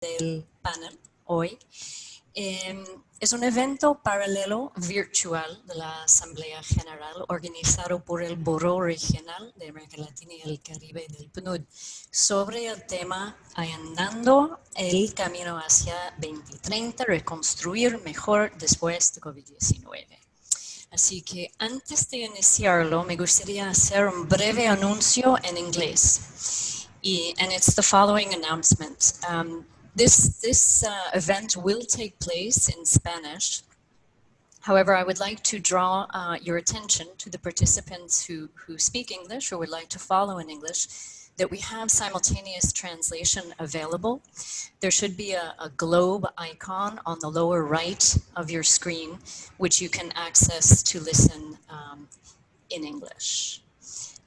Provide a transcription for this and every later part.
del panel hoy. Es un evento paralelo virtual de la Asamblea General organizado por el Buró Regional de América Latina y el Caribe del PNUD sobre el tema Allanando el camino hacia 2030, reconstruir mejor después de COVID-19. Así que antes de iniciarlo, me gustaría hacer un breve anuncio en inglés. And it's the following announcement. This event will take place in Spanish. However, I would like to draw your attention to the participants who speak English or would like to follow in English, that we have simultaneous translation available. There should be a globe icon on the lower right of your screen, which you can access to listen in English.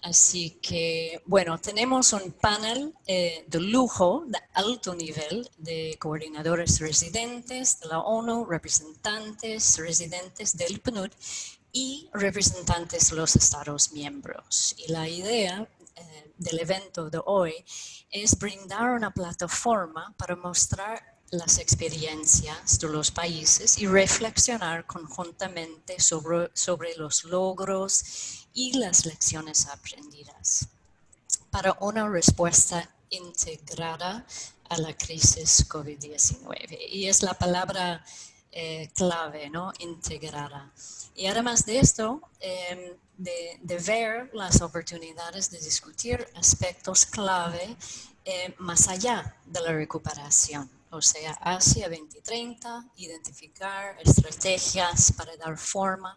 Así que, bueno, tenemos un panel de lujo, de alto nivel, de coordinadores residentes de la ONU, representantes residentes del PNUD y representantes de los Estados miembros. Y la idea del evento de hoy es brindar una plataforma para mostrar las experiencias de los países y reflexionar conjuntamente sobre los logros y las lecciones aprendidas para una respuesta integrada a la crisis COVID-19. Y es la palabra clave, ¿no? Integrada. Y además de esto, de ver las oportunidades de discutir aspectos clave más allá de la recuperación. O sea, hacia 2030, identificar estrategias para dar forma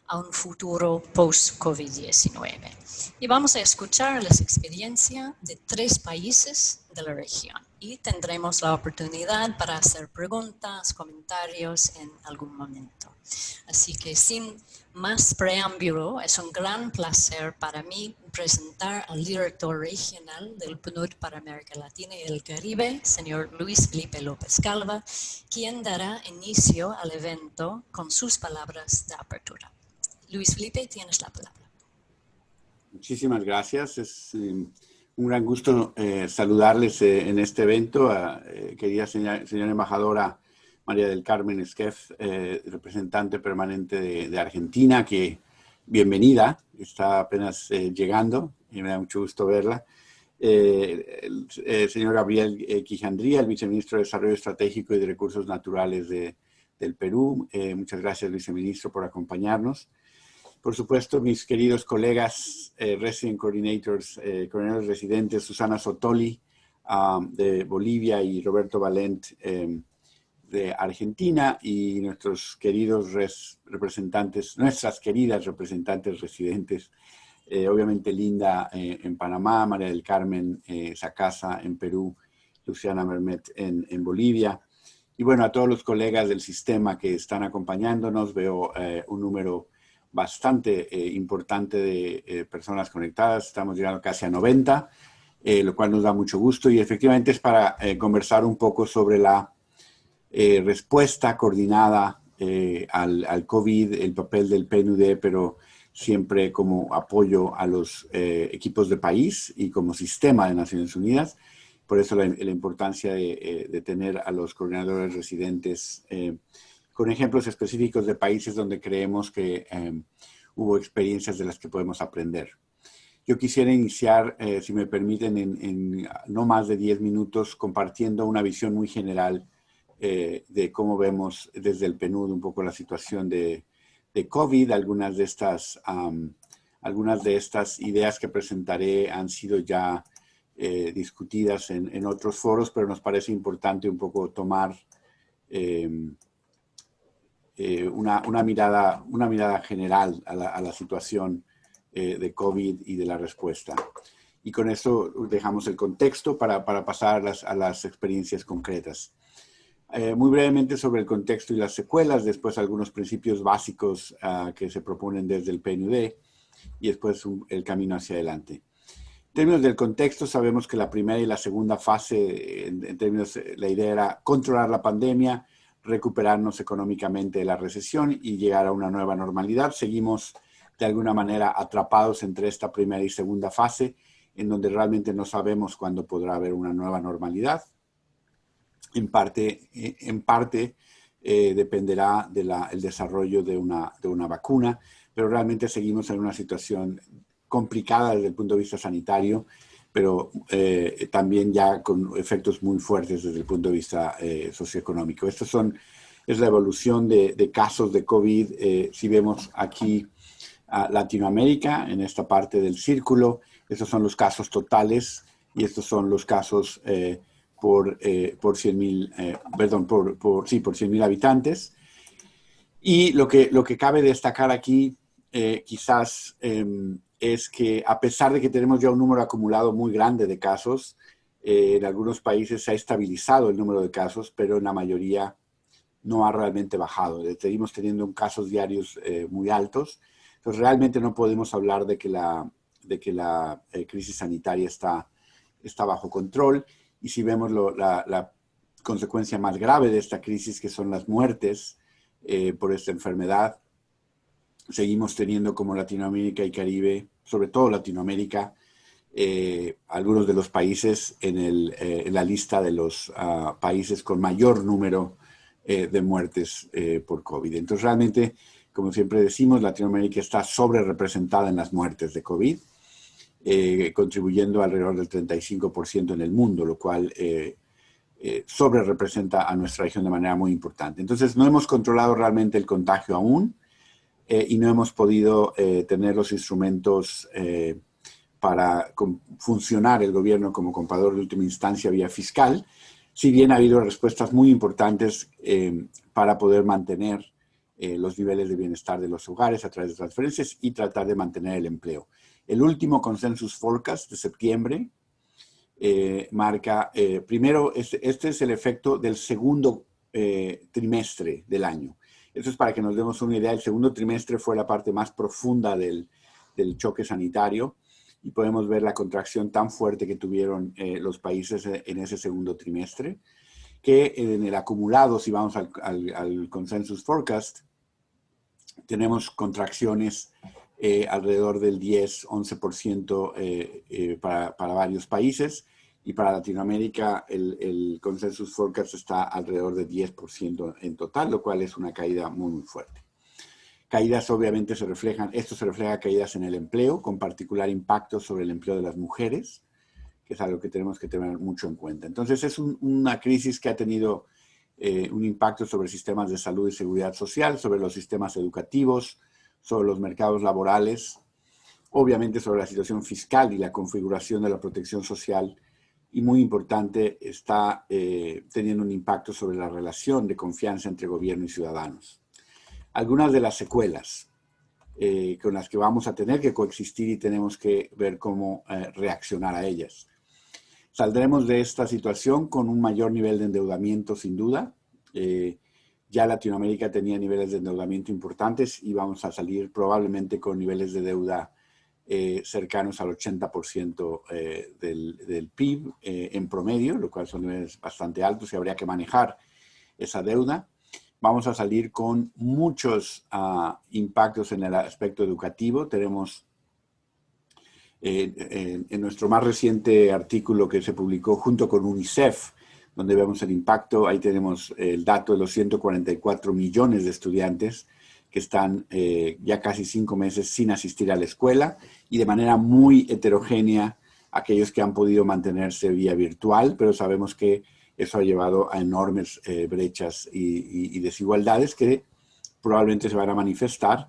a un futuro post-COVID-19. Y vamos a escuchar las experiencias de 3 países de la región y tendremos la oportunidad para hacer preguntas, comentarios en algún momento. Así que sin más preámbulo, es un gran placer para mí presentar al director regional del PNUD para América Latina y el Caribe, señor Luis Felipe López Calva, quien dará inicio al evento con sus palabras de apertura. Luis Felipe, tienes la palabra. Muchísimas gracias. Es un gran gusto saludarles en este evento. Querida señora embajadora María del Carmen Esquef, representante permanente de Argentina, que bienvenida, está apenas llegando y me da mucho gusto verla. El señor Gabriel Quijandría, el viceministro de Desarrollo Estratégico y de Recursos Naturales del Perú. Muchas gracias, viceministro, por acompañarnos. Por supuesto, mis queridos colegas Resident Coordinators, coordinadores residentes, Susana Sotoli de Bolivia y Roberto Valent de Argentina, y nuestros queridos representantes, nuestras queridas representantes residentes, obviamente Linda en Panamá, María del Carmen Sacasa en Perú, Luciana Mermet en Bolivia. Y bueno, a todos los colegas del sistema que están acompañándonos, veo un número bastante importante de personas conectadas. Estamos llegando casi a 90, lo cual nos da mucho gusto, y efectivamente es para conversar un poco sobre la respuesta coordinada al COVID, el papel del PNUD, pero siempre como apoyo a los equipos de país y como sistema de Naciones Unidas. Por eso la importancia de tener a los coordinadores residentes con ejemplos específicos de países donde creemos que hubo experiencias de las que podemos aprender. Yo quisiera iniciar, si me permiten, en no más de 10 minutos, compartiendo una visión muy general de cómo vemos desde el PNUD un poco la situación de COVID. Algunas de estas ideas que presentaré han sido ya discutidas en otros foros, pero nos parece importante un poco tomar una mirada general a la situación de COVID y de la respuesta. Y con eso dejamos el contexto para pasar a las experiencias concretas. Muy brevemente sobre el contexto y las secuelas, después algunos principios básicos que se proponen desde el PNUD y después el camino hacia adelante. En términos del contexto, sabemos que la primera y la segunda fase, en términos, la idea era controlar la pandemia, recuperarnos económicamente de la recesión y llegar a una nueva normalidad. Seguimos de alguna manera atrapados entre esta primera y segunda fase, en donde realmente no sabemos cuándo podrá haber una nueva normalidad. en parte dependerá del desarrollo de una vacuna, pero realmente seguimos en una situación complicada desde el punto de vista sanitario, pero también ya con efectos muy fuertes desde el punto de vista socioeconómico. Es la evolución de casos de COVID. Si vemos aquí a Latinoamérica, en esta parte del círculo, estos son los casos totales y estos son los casos por 100,000, por 100,000 habitantes. Y lo que cabe destacar aquí quizás es que a pesar de que tenemos ya un número acumulado muy grande de casos, en algunos países se ha estabilizado el número de casos, pero en la mayoría no ha realmente bajado. Seguimos teniendo casos diarios muy altos. Entonces realmente no podemos hablar de que la crisis sanitaria está bajo control. Y si vemos la consecuencia más grave de esta crisis, que son las muertes por esta enfermedad, seguimos teniendo como Latinoamérica y Caribe, sobre todo Latinoamérica, algunos de los países en la lista de los países con mayor número de muertes por COVID. Entonces, realmente, como siempre decimos, Latinoamérica está sobre representada en las muertes de COVID, contribuyendo alrededor del 35% en el mundo, lo cual sobre representa a nuestra región de manera muy importante. Entonces, no hemos controlado realmente el contagio aún y no hemos podido tener los instrumentos para funcionar el gobierno como comprador de última instancia vía fiscal, si bien ha habido respuestas muy importantes para poder mantener los niveles de bienestar de los hogares a través de transferencias y tratar de mantener el empleo. El último Consensus Forecast de septiembre marca, primero, este es el efecto del segundo trimestre del año. Eso es para que nos demos una idea. El segundo trimestre fue la parte más profunda del choque sanitario y podemos ver la contracción tan fuerte que tuvieron los países en ese segundo trimestre, que en el acumulado, si vamos al Consensus Forecast, tenemos contracciones alrededor del 10-11% para varios países, y para Latinoamérica el Consensus Forecast está alrededor de 10% en total, lo cual es una caída muy, muy fuerte. Caídas obviamente esto se refleja caídas en el empleo, con particular impacto sobre el empleo de las mujeres, que es algo que tenemos que tener mucho en cuenta. Entonces es una crisis que ha tenido un impacto sobre sistemas de salud y seguridad social, sobre los sistemas educativos, sobre los mercados laborales, obviamente sobre la situación fiscal y la configuración de la protección social, y muy importante, está teniendo un impacto sobre la relación de confianza entre gobierno y ciudadanos. Algunas de las secuelas con las que vamos a tener que coexistir y tenemos que ver cómo reaccionar a ellas. Saldremos de esta situación con un mayor nivel de endeudamiento, sin duda. Ya Latinoamérica tenía niveles de endeudamiento importantes y vamos a salir probablemente con niveles de deuda cercanos al 80% del PIB en promedio, lo cual son niveles bastante altos y habría que manejar esa deuda. Vamos a salir con muchos impactos en el aspecto educativo. Tenemos en nuestro más reciente artículo que se publicó junto con UNICEF, donde vemos el impacto, ahí tenemos el dato de los 144 millones de estudiantes que están ya casi 5 meses sin asistir a la escuela, y de manera muy heterogénea aquellos que han podido mantenerse vía virtual, pero sabemos que eso ha llevado a enormes brechas y desigualdades que probablemente se van a manifestar,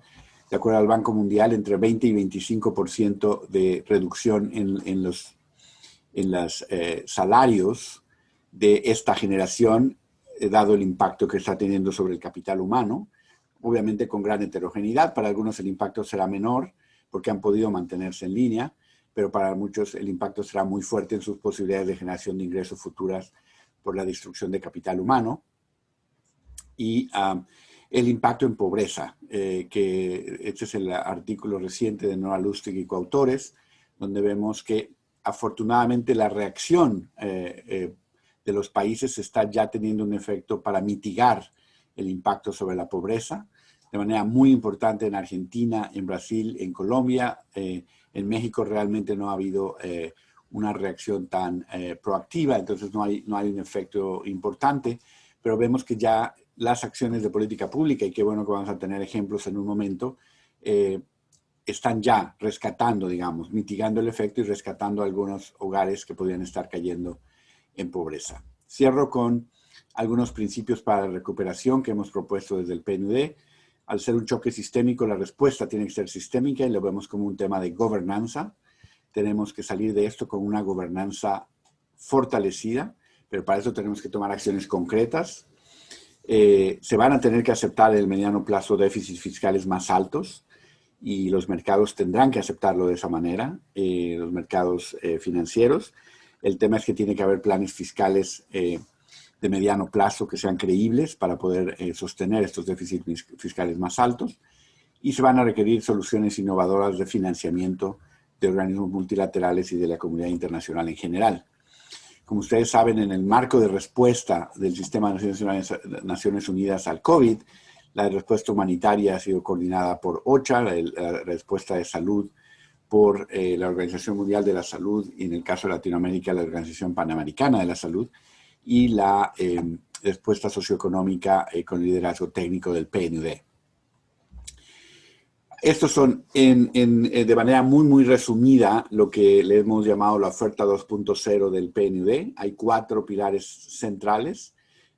de acuerdo al Banco Mundial, entre 20 y 25% de reducción en los salarios de esta generación, dado el impacto que está teniendo sobre el capital humano, obviamente con gran heterogeneidad. Para algunos el impacto será menor porque han podido mantenerse en línea, pero para muchos el impacto será muy fuerte en sus posibilidades de generación de ingresos futuras por la destrucción de capital humano. Y el impacto en pobreza, que este es el artículo reciente de Nora Lustig y coautores, donde vemos que afortunadamente la reacción de los países está ya teniendo un efecto para mitigar el impacto sobre la pobreza, de manera muy importante en Argentina, en Brasil, en Colombia. En México realmente no ha habido una reacción tan proactiva, entonces no hay un efecto importante, pero vemos que ya las acciones de política pública, y qué bueno que vamos a tener ejemplos en un momento, están ya rescatando, digamos, mitigando el efecto y rescatando algunos hogares que podrían estar cayendo en pobreza. Cierro con algunos principios para la recuperación que hemos propuesto desde el PNUD. Al ser un choque sistémico, la respuesta tiene que ser sistémica y lo vemos como un tema de gobernanza. Tenemos que salir de esto con una gobernanza fortalecida, pero para eso tenemos que tomar acciones concretas. Se van a tener que aceptar en el mediano plazo déficits fiscales más altos y los mercados tendrán que aceptarlo de esa manera, los mercados financieros. El tema es que tiene que haber planes fiscales de mediano plazo que sean creíbles para poder sostener estos déficits fiscales más altos, y se van a requerir soluciones innovadoras de financiamiento de organismos multilaterales y de la comunidad internacional en general. Como ustedes saben, en el marco de respuesta del Sistema de Naciones Unidas al COVID, la respuesta humanitaria ha sido coordinada por OCHA, la respuesta de salud por la Organización Mundial de la Salud, y en el caso de Latinoamérica, la Organización Panamericana de la Salud, y la respuesta socioeconómica con liderazgo técnico del PNUD. Estos son, de manera muy resumida, lo que le hemos llamado la oferta 2.0 del PNUD. Hay 4 pilares centrales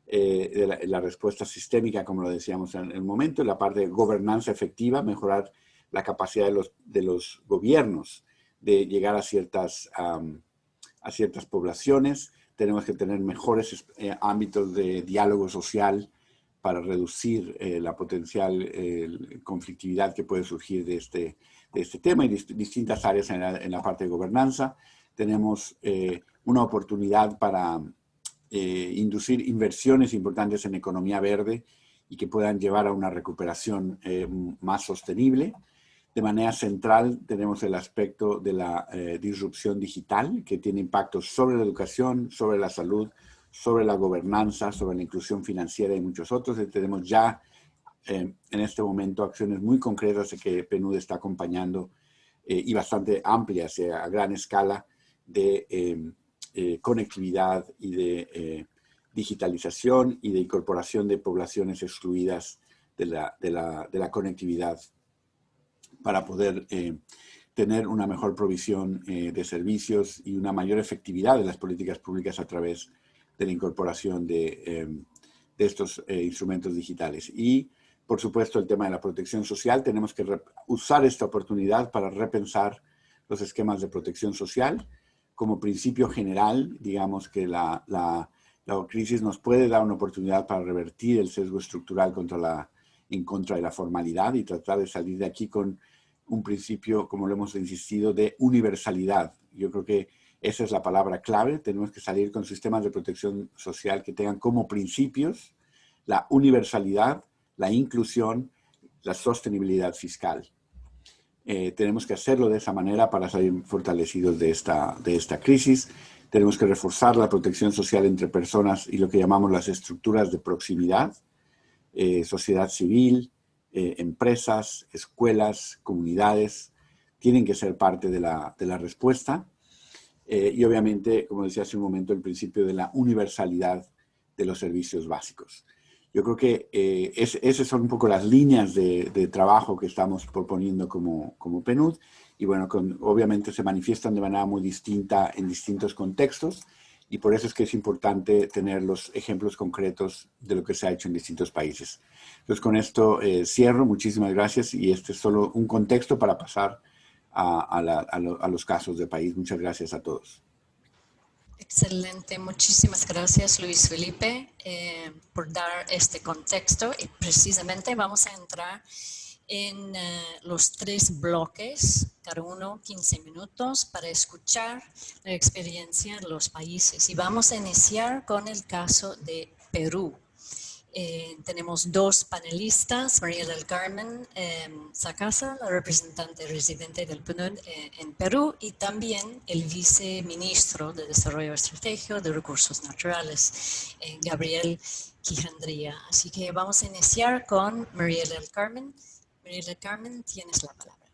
de la respuesta sistémica, como lo decíamos en el momento, la parte de gobernanza efectiva, mejorar la capacidad de los gobiernos de llegar a ciertas poblaciones. Tenemos que tener mejores ámbitos de diálogo social para reducir la potencial conflictividad que puede surgir de este tema, y distintas áreas en la parte de gobernanza. Tenemos una oportunidad para inducir inversiones importantes en economía verde y que puedan llevar a una recuperación más sostenible. De manera central tenemos el aspecto de la disrupción digital, que tiene impactos sobre la educación, sobre la salud, sobre la gobernanza, sobre la inclusión financiera y muchos otros. Y tenemos ya en este momento acciones muy concretas que PNUD está acompañando y bastante amplias a gran escala de conectividad y de digitalización y de incorporación de poblaciones excluidas de la conectividad para poder tener una mejor provisión de servicios y una mayor efectividad de las políticas públicas a través de la incorporación de estos instrumentos digitales. Y, por supuesto, el tema de la protección social. Tenemos que usar esta oportunidad para repensar los esquemas de protección social. Como principio general, digamos que la crisis nos puede dar una oportunidad para revertir el sesgo estructural en contra de la formalidad y tratar de salir de aquí con un principio, como lo hemos insistido, de universalidad. Yo creo que esa es la palabra clave. Tenemos que salir con sistemas de protección social que tengan como principios la universalidad, la inclusión, la sostenibilidad fiscal. Tenemos que hacerlo de esa manera para salir fortalecidos de esta crisis. Tenemos que reforzar la protección social entre personas y lo que llamamos las estructuras de proximidad, sociedad civil, empresas, escuelas, comunidades, tienen que ser parte de la respuesta. Y obviamente, como decía hace un momento, el principio de la universalidad de los servicios básicos. Yo creo que esas son un poco las líneas de trabajo que estamos proponiendo como PNUD, y bueno, obviamente se manifiestan de manera muy distinta en distintos contextos, y por eso es que es importante tener los ejemplos concretos de lo que se ha hecho en distintos países. Entonces, con esto cierro. Muchísimas gracias, y este es solo un contexto para pasar a los casos de país. Muchas gracias a todos. Excelente, muchísimas gracias Luis Felipe por dar este contexto, y precisamente vamos a entrar en los 3 bloques, cada uno 15 minutos, para escuchar la experiencia de los países, y vamos a iniciar con el caso de Perú. Tenemos 2 panelistas, María del Carmen Sacasa, la representante residente del PNUD en Perú, y también el viceministro de Desarrollo Estratégico de Recursos Naturales, Gabriel Quijandría. Así que vamos a iniciar con María del Carmen. María del Carmen, tienes la palabra.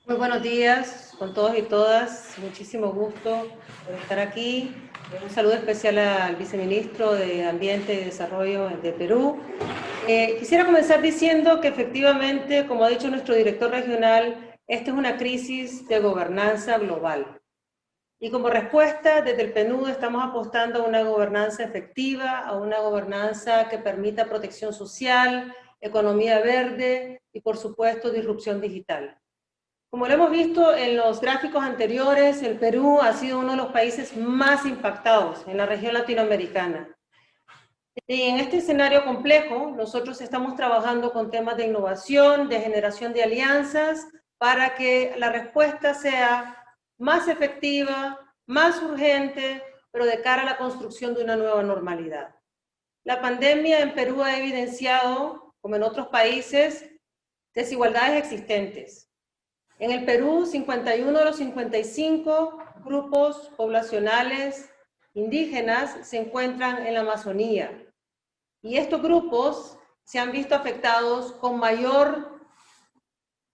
Muy buenos días con todos y todas. Muchísimo gusto por estar aquí. Un saludo especial al viceministro de Ambiente y Desarrollo de Perú. Quisiera comenzar diciendo que efectivamente, como ha dicho nuestro director regional, esta es una crisis de gobernanza global. Y como respuesta, desde el PNUD estamos apostando a una gobernanza efectiva, a una gobernanza que permita protección social, economía verde y, por supuesto, disrupción digital. Como lo hemos visto en los gráficos anteriores, el Perú ha sido uno de los países más impactados en la región latinoamericana. Y en este escenario complejo, nosotros estamos trabajando con temas de innovación, de generación de alianzas, para que la respuesta sea más efectiva, más urgente, pero de cara a la construcción de una nueva normalidad. La pandemia en Perú ha evidenciado, como en otros países, desigualdades existentes. En el Perú, 51 de los 55 grupos poblacionales indígenas se encuentran en la Amazonía. Y estos grupos se han visto afectados con mayor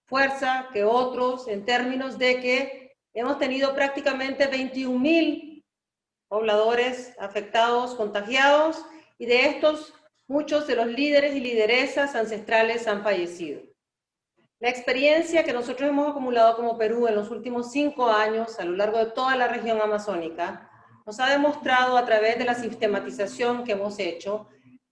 fuerza que otros en términos de que hemos tenido prácticamente 21,000 pobladores afectados, contagiados, y de estos muchos de los líderes y lideresas ancestrales han fallecido. La experiencia que nosotros hemos acumulado como Perú en los últimos 5 años a lo largo de toda la región amazónica nos ha demostrado a través de la sistematización que hemos hecho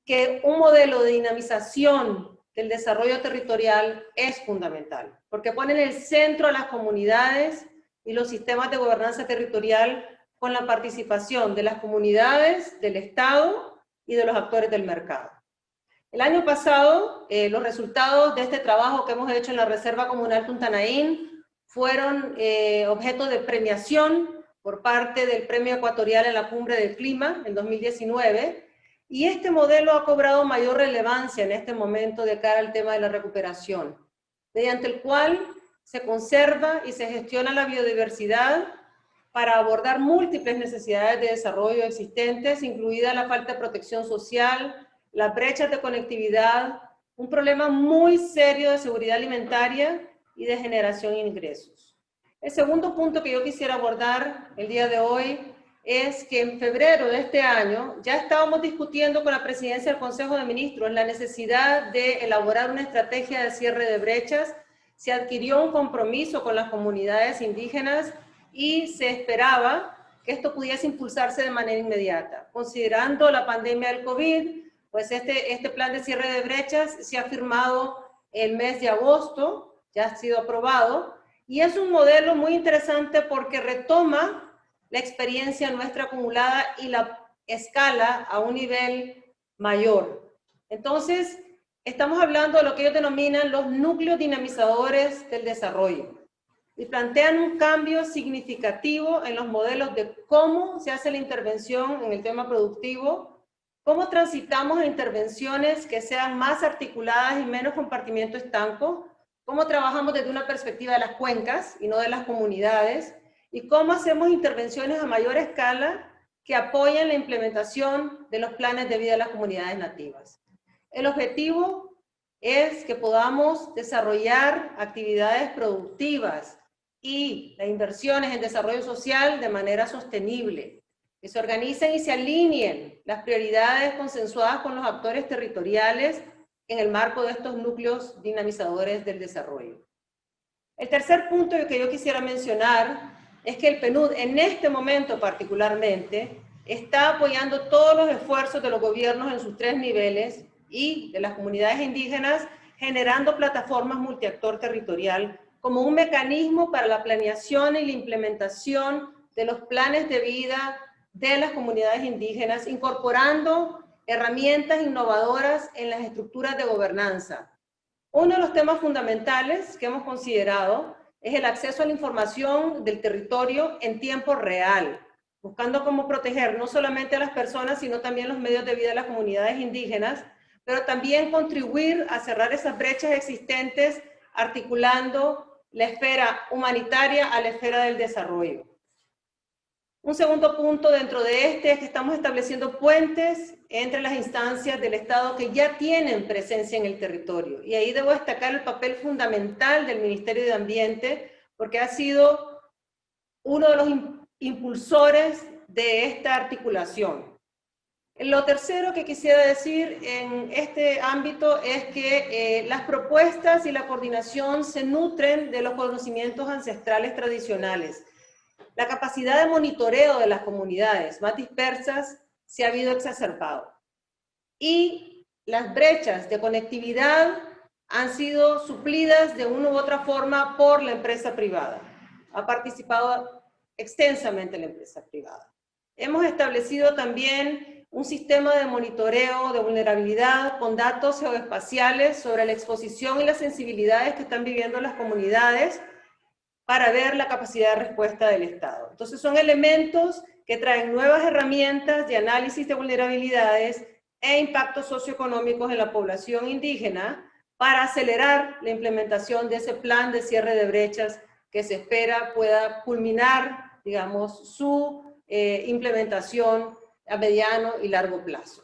que un modelo de dinamización del desarrollo territorial es fundamental, porque pone en el centro a las comunidades y los sistemas de gobernanza territorial con la participación de las comunidades, del Estado y de los actores del mercado. El año pasado, los resultados de este trabajo que hemos hecho en la Reserva Comunal Tuntanaín fueron objeto de premiación por parte del Premio Ecuatorial en la Cumbre del Clima en 2019, y este modelo ha cobrado mayor relevancia en este momento de cara al tema de la recuperación, mediante el cual se conserva y se gestiona la biodiversidad para abordar múltiples necesidades de desarrollo existentes, incluida la falta de protección social, las brechas de conectividad, un problema muy serio de seguridad alimentaria y de generación de ingresos. El segundo punto que yo quisiera abordar el día de hoy es que en febrero de este año ya estábamos discutiendo con la presidencia del Consejo de Ministros la necesidad de elaborar una estrategia de cierre de brechas. Se adquirió un compromiso con las comunidades indígenas y se esperaba que esto pudiese impulsarse de manera inmediata. Considerando la pandemia del COVID, pues este plan de cierre de brechas se ha firmado el mes de agosto, ya ha sido aprobado, y es un modelo muy interesante porque retoma la experiencia nuestra acumulada y la escala a un nivel mayor. Entonces, estamos hablando de lo que ellos denominan los núcleos dinamizadores del desarrollo y plantean un cambio significativo en los modelos de cómo se hace la intervención en el tema productivo, cómo transitamos a intervenciones que sean más articuladas y menos compartimiento estanco, cómo trabajamos desde una perspectiva de las cuencas y no de las comunidades, y cómo hacemos intervenciones a mayor escala que apoyen la implementación de los planes de vida de las comunidades nativas. El objetivo es que podamos desarrollar actividades productivas y las inversiones en desarrollo social de manera sostenible, que se organicen y se alineen las prioridades consensuadas con los actores territoriales en el marco de estos núcleos dinamizadores del desarrollo. El tercer punto que yo quisiera mencionar es que el PNUD en este momento particularmente está apoyando todos los esfuerzos de los gobiernos en sus 3 niveles y de las comunidades indígenas, generando plataformas multiactor territorial como un mecanismo para la planeación y la implementación de los planes de vida de las comunidades indígenas, incorporando herramientas innovadoras en las estructuras de gobernanza. Uno de los temas fundamentales que hemos considerado es el acceso a la información del territorio en tiempo real, buscando cómo proteger no solamente a las personas, sino también los medios de vida de las comunidades indígenas, pero también contribuir a cerrar esas brechas existentes, articulando la esfera humanitaria a la esfera del desarrollo. Un segundo punto dentro de este es que estamos estableciendo puentes entre las instancias del Estado que ya tienen presencia en el territorio. Y ahí debo destacar el papel fundamental del Ministerio de Ambiente, porque ha sido uno de los impulsores de esta articulación. Lo tercero que quisiera decir en este ámbito es que las propuestas y la coordinación se nutren de los conocimientos ancestrales tradicionales. La capacidad de monitoreo de las comunidades más dispersas se ha habido exacerbado. Y las brechas de conectividad han sido suplidas de una u otra forma por la empresa privada. Ha participado extensamente la empresa privada. Hemos establecido también un sistema de monitoreo de vulnerabilidad con datos geoespaciales sobre la exposición y las sensibilidades que están viviendo las comunidades para ver la capacidad de respuesta del Estado. Entonces son elementos que traen nuevas herramientas de análisis de vulnerabilidades e impactos socioeconómicos en la población indígena para acelerar la implementación de ese plan de cierre de brechas que se espera pueda culminar, digamos, su implementación a mediano y largo plazo.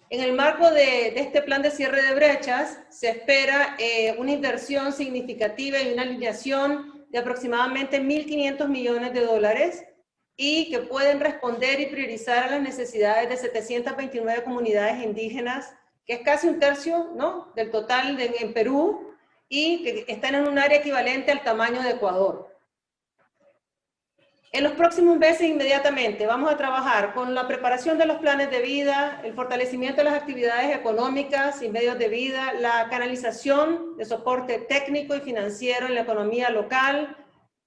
En el marco de este plan de cierre de brechas, se espera una inversión significativa y una alineación de aproximadamente 1.500 millones de dólares y que pueden responder y priorizar a las necesidades de 729 comunidades indígenas, que es casi un tercio, ¿no?, del total en Perú, y que están en un área equivalente al tamaño de Ecuador. En los próximos meses inmediatamente vamos a trabajar con la preparación de los planes de vida, el fortalecimiento de las actividades económicas y medios de vida, la canalización de soporte técnico y financiero en la economía local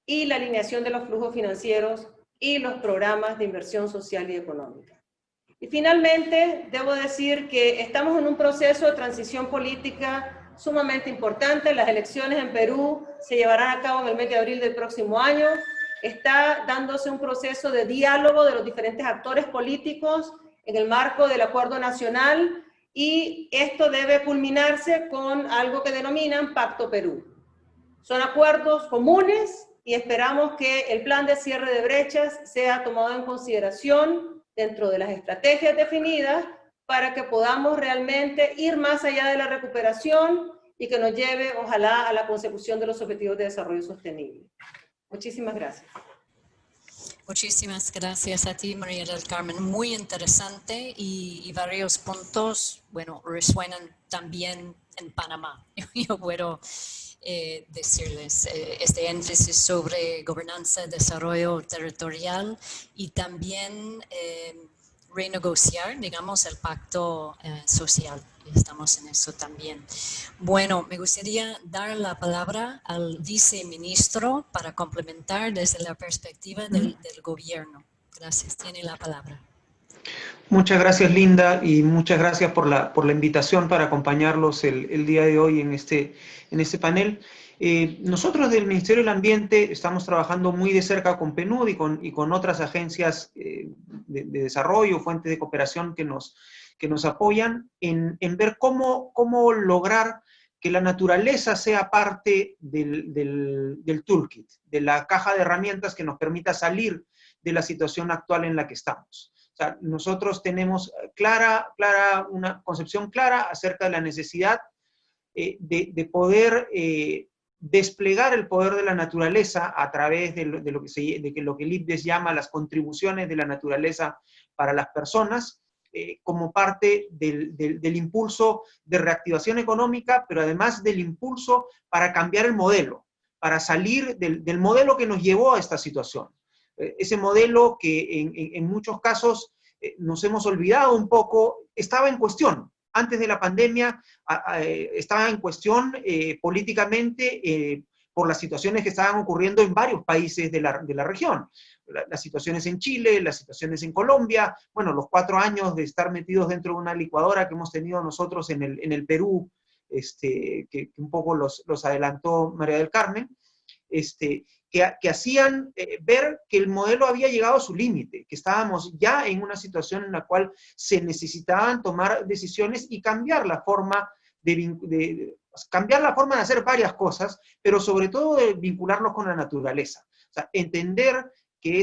y la alineación de los flujos financieros y los programas de inversión social y económica. Y finalmente, debo decir que estamos en un proceso de transición política sumamente importante. Las elecciones en Perú se llevarán a cabo en el mes de abril del próximo año. Está dándose un proceso de diálogo de los diferentes actores políticos en el marco del Acuerdo Nacional y esto debe culminarse con algo que denominan Pacto Perú. Son acuerdos comunes y esperamos que el plan de cierre de brechas sea tomado en consideración dentro de las estrategias definidas para que podamos realmente ir más allá de la recuperación y que nos lleve, ojalá, a la consecución de los objetivos de desarrollo sostenible. Muchísimas gracias. Muchísimas gracias a ti, María del Carmen. Muy interesante y varios puntos, bueno, resuenan también en Panamá. Yo puedo decirles este énfasis sobre gobernanza, desarrollo territorial y también renegociar, digamos, el pacto social. Estamos en eso también. Bueno, me gustaría dar la palabra al viceministro para complementar desde la perspectiva del gobierno. Gracias, tiene la palabra. Muchas gracias, Linda, y muchas gracias por la invitación para acompañarlos el día de hoy en este panel. Nosotros del Ministerio del Ambiente estamos trabajando muy de cerca con PNUD y con otras agencias de desarrollo, fuentes de cooperación que nos apoyan en ver cómo lograr que la naturaleza sea parte del toolkit, de la caja de herramientas que nos permita salir de la situación actual en la que estamos. O sea, nosotros tenemos una concepción clara acerca de la necesidad de poder desplegar el poder de la naturaleza a través de lo que el IPBES llama las contribuciones de la naturaleza para las personas, como parte del impulso de reactivación económica, pero además del impulso para cambiar el modelo, para salir del modelo que nos llevó a esta situación. Ese modelo que en muchos casos nos hemos olvidado un poco, estaba en cuestión. Antes de la pandemia estaba en cuestión políticamente por las situaciones que estaban ocurriendo en varios países de la región. Las situaciones en Chile, las situaciones en Colombia, bueno, los 4 años de estar metidos dentro de una licuadora que hemos tenido nosotros en el Perú, que un poco los adelantó María del Carmen, que hacían ver que el modelo había llegado a su límite, que estábamos ya en una situación en la cual se necesitaban tomar decisiones y cambiar la forma de hacer varias cosas, pero sobre todo de vincularlos con la naturaleza. O sea, entender que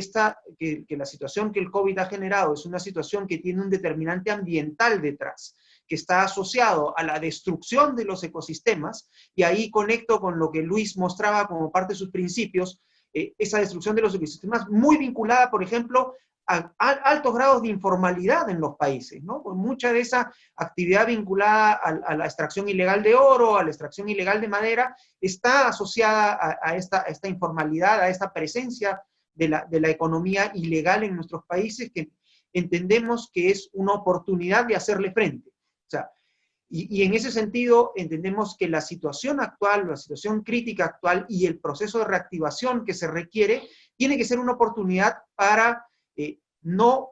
la situación que el COVID ha generado es una situación que tiene un determinante ambiental detrás, que está asociado a la destrucción de los ecosistemas, y ahí conecto con lo que Luis mostraba como parte de sus principios, esa destrucción de los ecosistemas muy vinculada, por ejemplo, a altos grados de informalidad en los países, ¿no? Pues mucha de esa actividad vinculada a la extracción ilegal de oro, a la extracción ilegal de madera, está asociada a esta informalidad, a esta presencia de la economía ilegal en nuestros países, que entendemos que es una oportunidad de hacerle frente. O sea, y en ese sentido entendemos que la situación actual, la situación crítica actual y el proceso de reactivación que se requiere, tiene que ser una oportunidad para no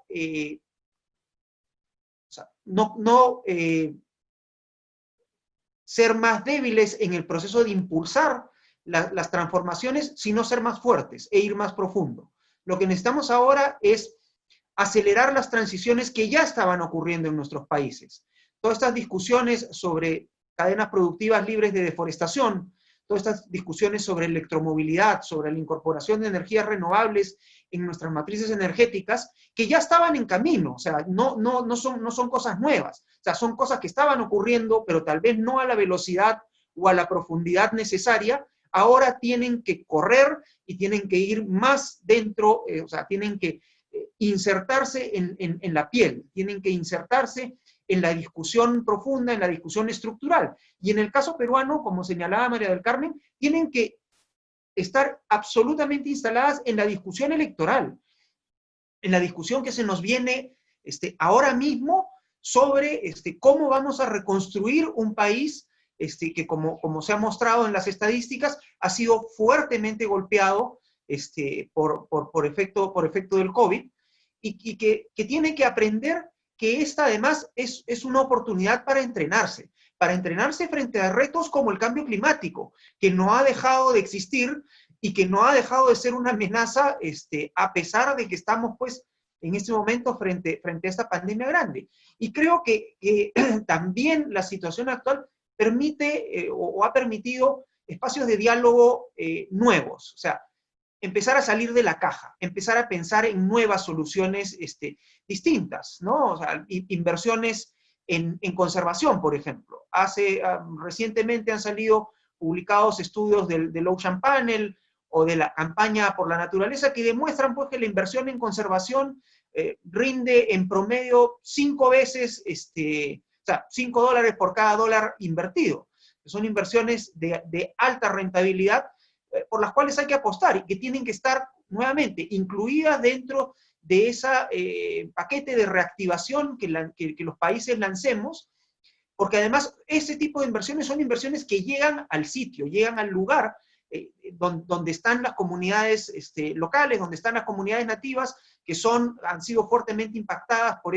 ser más débiles en el proceso de impulsar las transformaciones, sino ser más fuertes e ir más profundo. Lo que necesitamos ahora es acelerar las transiciones que ya estaban ocurriendo en nuestros países. Todas estas discusiones sobre cadenas productivas libres de deforestación, todas estas discusiones sobre electromovilidad, sobre la incorporación de energías renovables en nuestras matrices energéticas, que ya estaban en camino, o sea, no son cosas nuevas, o sea, son cosas que estaban ocurriendo, pero tal vez no a la velocidad o a la profundidad necesaria. Ahora tienen que correr y tienen que ir más dentro, o sea, tienen que insertarse en la piel, tienen que insertarse en la discusión profunda, en la discusión estructural. Y en el caso peruano, como señalaba María del Carmen, tienen que estar absolutamente instaladas en la discusión electoral, en la discusión que se nos viene ahora mismo sobre cómo vamos a reconstruir un país que, como se ha mostrado en las estadísticas, ha sido fuertemente golpeado por efecto del COVID, y que tiene que aprender que esta además es una oportunidad para entrenarse frente a retos como el cambio climático, que no ha dejado de existir y que no ha dejado de ser una amenaza, a pesar de que estamos, pues, en este momento frente a esta pandemia grande. Y creo que también la situación actual permite o ha permitido espacios de diálogo nuevos, o sea, empezar a salir de la caja, empezar a pensar en nuevas soluciones distintas, ¿no? O sea, inversiones en conservación, por ejemplo. Recientemente han salido publicados estudios del Ocean Panel o de la campaña por la naturaleza que demuestran, pues, que la inversión en conservación rinde en promedio 5 veces, o sea, $5 por cada dólar invertido. Son inversiones de alta rentabilidad, por las cuales hay que apostar y que tienen que estar nuevamente incluidas dentro de ese paquete de reactivación que los países lancemos, porque además ese tipo de inversiones son inversiones que llegan al sitio, llegan al lugar donde están las comunidades locales, donde están las comunidades nativas que han sido fuertemente impactadas por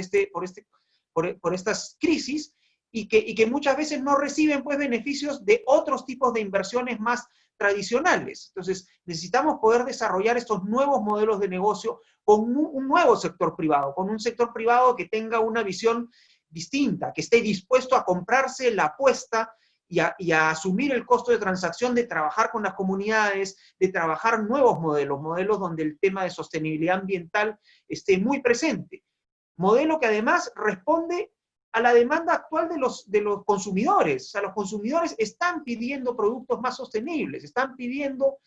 estas crisis, y que muchas veces no reciben, pues, beneficios de otros tipos de inversiones más tradicionales. Entonces, necesitamos poder desarrollar estos nuevos modelos de negocio con un nuevo sector privado, con un sector privado que tenga una visión distinta, que esté dispuesto a comprarse la apuesta y a asumir el costo de transacción de trabajar con las comunidades, de trabajar nuevos modelos donde el tema de sostenibilidad ambiental esté muy presente. Modelo que además responde a la demanda actual de los consumidores. O sea, los consumidores están pidiendo productos más sostenibles, están pidiendo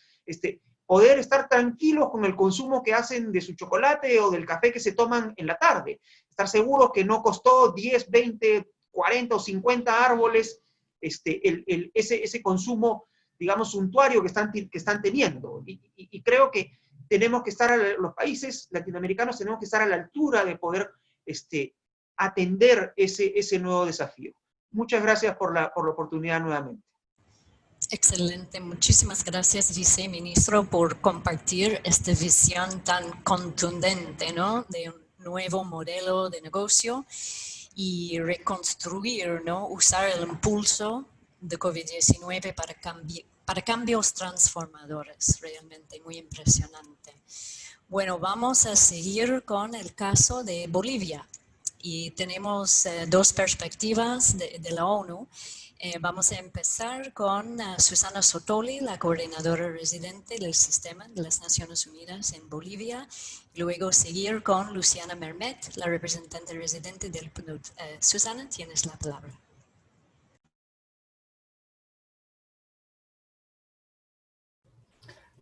poder estar tranquilos con el consumo que hacen de su chocolate o del café que se toman en la tarde. Estar seguros que no costó 10, 20, 40 o 50 árboles ese consumo, digamos, suntuario que están teniendo. Y creo que tenemos que estar, los países latinoamericanos tenemos que estar a la altura de poder atender ese nuevo desafío. Muchas gracias por la oportunidad nuevamente. Excelente, muchísimas gracias, viceministro, por compartir esta visión tan contundente, ¿no?, de un nuevo modelo de negocio y reconstruir, ¿no?, usar el impulso de COVID-19 para cambios transformadores, realmente muy impresionante. Bueno, vamos a seguir con el caso de Bolivia. Y tenemos dos perspectivas de la ONU. Vamos a empezar con Susana Sotoli, la coordinadora residente del Sistema de las Naciones Unidas en Bolivia. Luego seguir con Luciana Mermet, la representante residente del PNUD. Susana, tienes la palabra.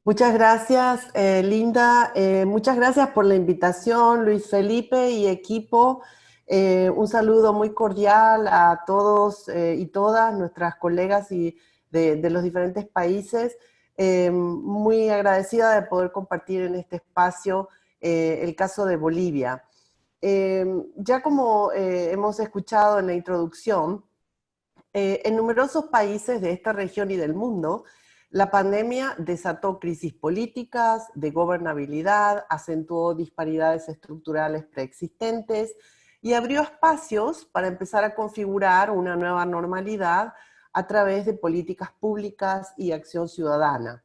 Muchas gracias, Linda. Muchas gracias por la invitación, Luis Felipe y equipo. Un saludo muy cordial a todos y todas nuestras colegas y de los diferentes países. Muy agradecida de poder compartir en este espacio el caso de Bolivia. Ya como hemos escuchado en la introducción, en numerosos países de esta región y del mundo, la pandemia desató crisis políticas, de gobernabilidad, acentuó disparidades estructurales preexistentes y abrió espacios para empezar a configurar una nueva normalidad a través de políticas públicas y acción ciudadana.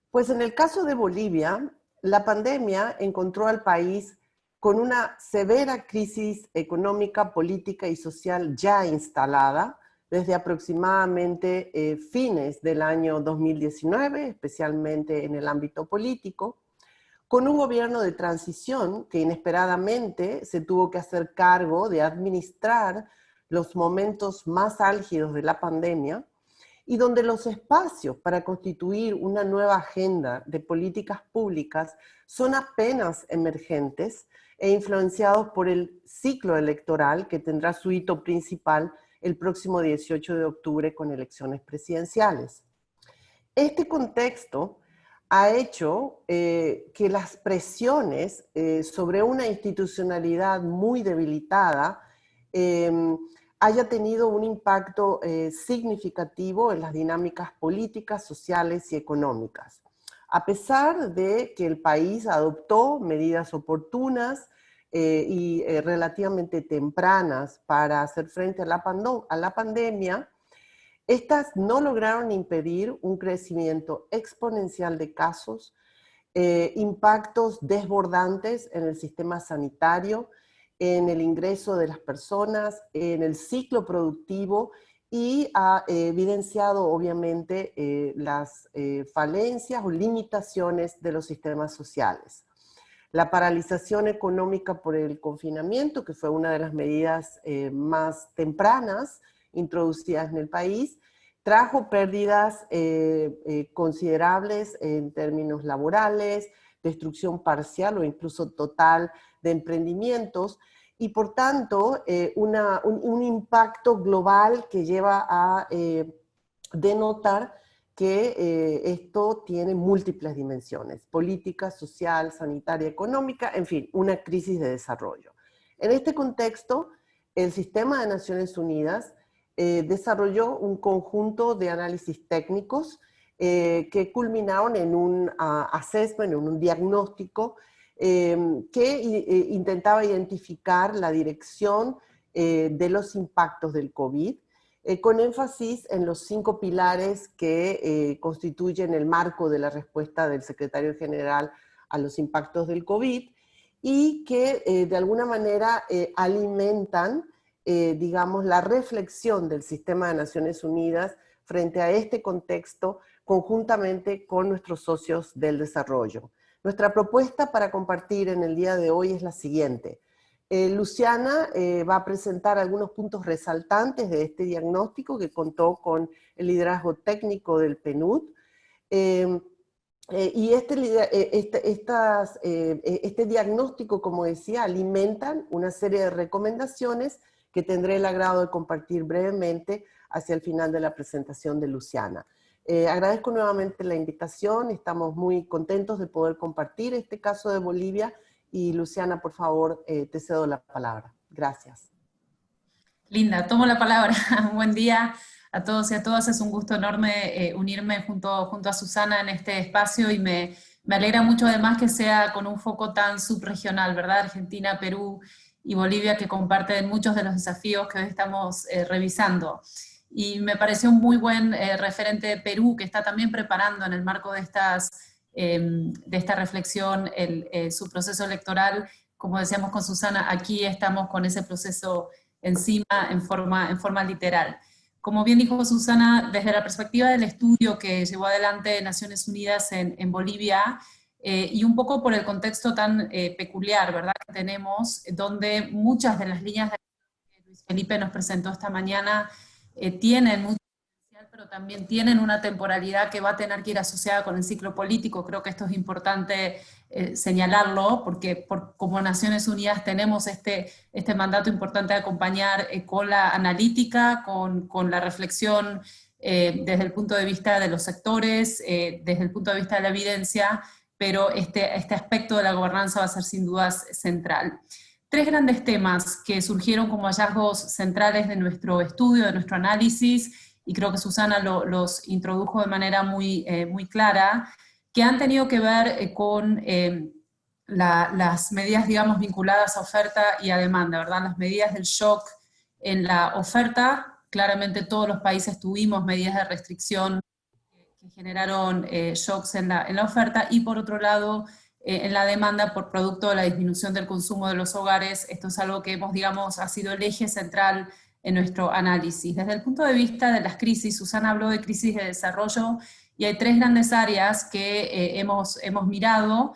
Pues en el caso de Bolivia, la pandemia encontró al país con una severa crisis económica, política y social ya instalada, desde aproximadamente fines del año 2019, especialmente en el ámbito político, con un gobierno de transición que inesperadamente se tuvo que hacer cargo de administrar los momentos más álgidos de la pandemia y donde los espacios para constituir una nueva agenda de políticas públicas son apenas emergentes e influenciados por el ciclo electoral que tendrá su hito principal el próximo 18 de octubre con elecciones presidenciales. Este contexto ha hecho que las presiones sobre una institucionalidad muy debilitada haya tenido un impacto significativo en las dinámicas políticas, sociales y económicas. A pesar de que el país adoptó medidas oportunas y relativamente tempranas para hacer frente a la pandemia, estas no lograron impedir un crecimiento exponencial de casos, impactos desbordantes en el sistema sanitario, en el ingreso de las personas, en el ciclo productivo y ha evidenciado obviamente las falencias o limitaciones de los sistemas sociales. La paralización económica por el confinamiento, que fue una de las medidas más tempranas introducidas en el país, trajo pérdidas considerables en términos laborales, destrucción parcial o incluso total de emprendimientos, y por tanto un impacto global que lleva a denotar que esto tiene múltiples dimensiones: política, social, sanitaria, económica, en fin, una crisis de desarrollo. En este contexto, el Sistema de Naciones Unidas desarrolló un conjunto de análisis técnicos que culminaron en un assessment, en un diagnóstico que intentaba identificar la dirección de los impactos del COVID, con énfasis en los 5 pilares que constituyen el marco de la respuesta del secretario general a los impactos del COVID y que de alguna manera alimentan, digamos, la reflexión del Sistema de Naciones Unidas frente a este contexto conjuntamente con nuestros socios del desarrollo. Nuestra propuesta para compartir en el día de hoy es la siguiente. Luciana va a presentar algunos puntos resaltantes de este diagnóstico que contó con el liderazgo técnico del PNUD. Y este diagnóstico, como decía, alimentan una serie de recomendaciones que tendré el agrado de compartir brevemente hacia el final de la presentación de Luciana. Agradezco nuevamente la invitación, estamos muy contentos de poder compartir este caso de Bolivia. Y Luciana, por favor, te cedo la palabra. Gracias. Linda, tomo la palabra. Buen día a todos y a todas. Es un gusto enorme unirme junto a Susana en este espacio y me alegra mucho además que sea con un foco tan subregional, ¿verdad? Argentina, Perú y Bolivia, que comparten muchos de los desafíos que hoy estamos revisando. Y me pareció un muy buen referente de Perú, que está también preparando en el marco de esta reflexión su proceso electoral. Como decíamos con Susana, aquí estamos con ese proceso encima en forma literal. como bien dijo Susana, desde la perspectiva del estudio que llevó adelante Naciones Unidas en Bolivia, y un poco por el contexto tan peculiar, ¿verdad?, que tenemos, donde muchas de las líneas de que Luis Felipe nos presentó esta mañana tienen mucho potencial, pero también tienen una temporalidad que va a tener que ir asociada con el ciclo político. Creo que esto es importante señalarlo, porque como Naciones Unidas tenemos este mandato importante de acompañar con la analítica, con la reflexión desde el punto de vista de los sectores, desde el punto de vista de la evidencia, pero este aspecto de la gobernanza va a ser sin dudas central. Tres grandes temas que surgieron como hallazgos centrales de nuestro estudio, de nuestro análisis, y creo que Susana los introdujo de manera muy clara, que han tenido que ver con las medidas, digamos, vinculadas a oferta y a demanda, ¿verdad? Las medidas del shock en la oferta. Claramente todos los países tuvimos medidas de restricción que generaron shocks en la oferta, y por otro lado, en la demanda por producto de la disminución del consumo de los hogares. Esto es algo que hemos, digamos, ha sido el eje central en nuestro análisis. Desde el punto de vista de las crisis, Susana habló de crisis de desarrollo, y hay tres grandes áreas que hemos mirado,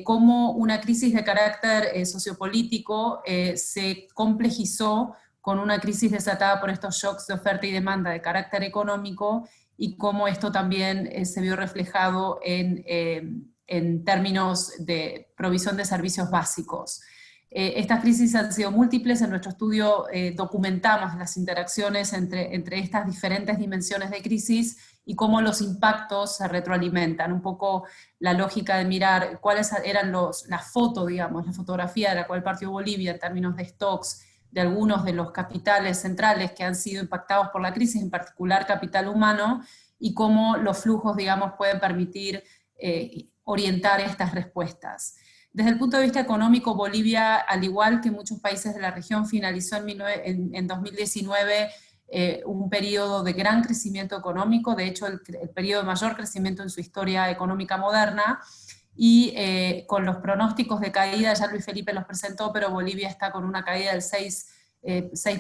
cómo una crisis de carácter sociopolítico se complejizó con una crisis desatada por estos shocks de oferta y demanda de carácter económico, y cómo esto también se vio reflejado en términos de provisión de servicios básicos. Estas crisis han sido múltiples. En nuestro estudio documentamos las interacciones entre estas diferentes dimensiones de crisis y cómo los impactos se retroalimentan. Un poco la lógica de mirar cuáles eran la foto, digamos, la fotografía de la cual partió Bolivia en términos de stocks de algunos de los capitales centrales que han sido impactados por la crisis, en particular capital humano, y cómo los flujos, digamos, pueden permitir orientar estas respuestas. Desde el punto de vista económico, Bolivia, al igual que muchos países de la región, finalizó en 2019 un periodo de gran crecimiento económico, de hecho el periodo de mayor crecimiento en su historia económica moderna, y con los pronósticos de caída, ya Luis Felipe los presentó, pero Bolivia está con una caída del 6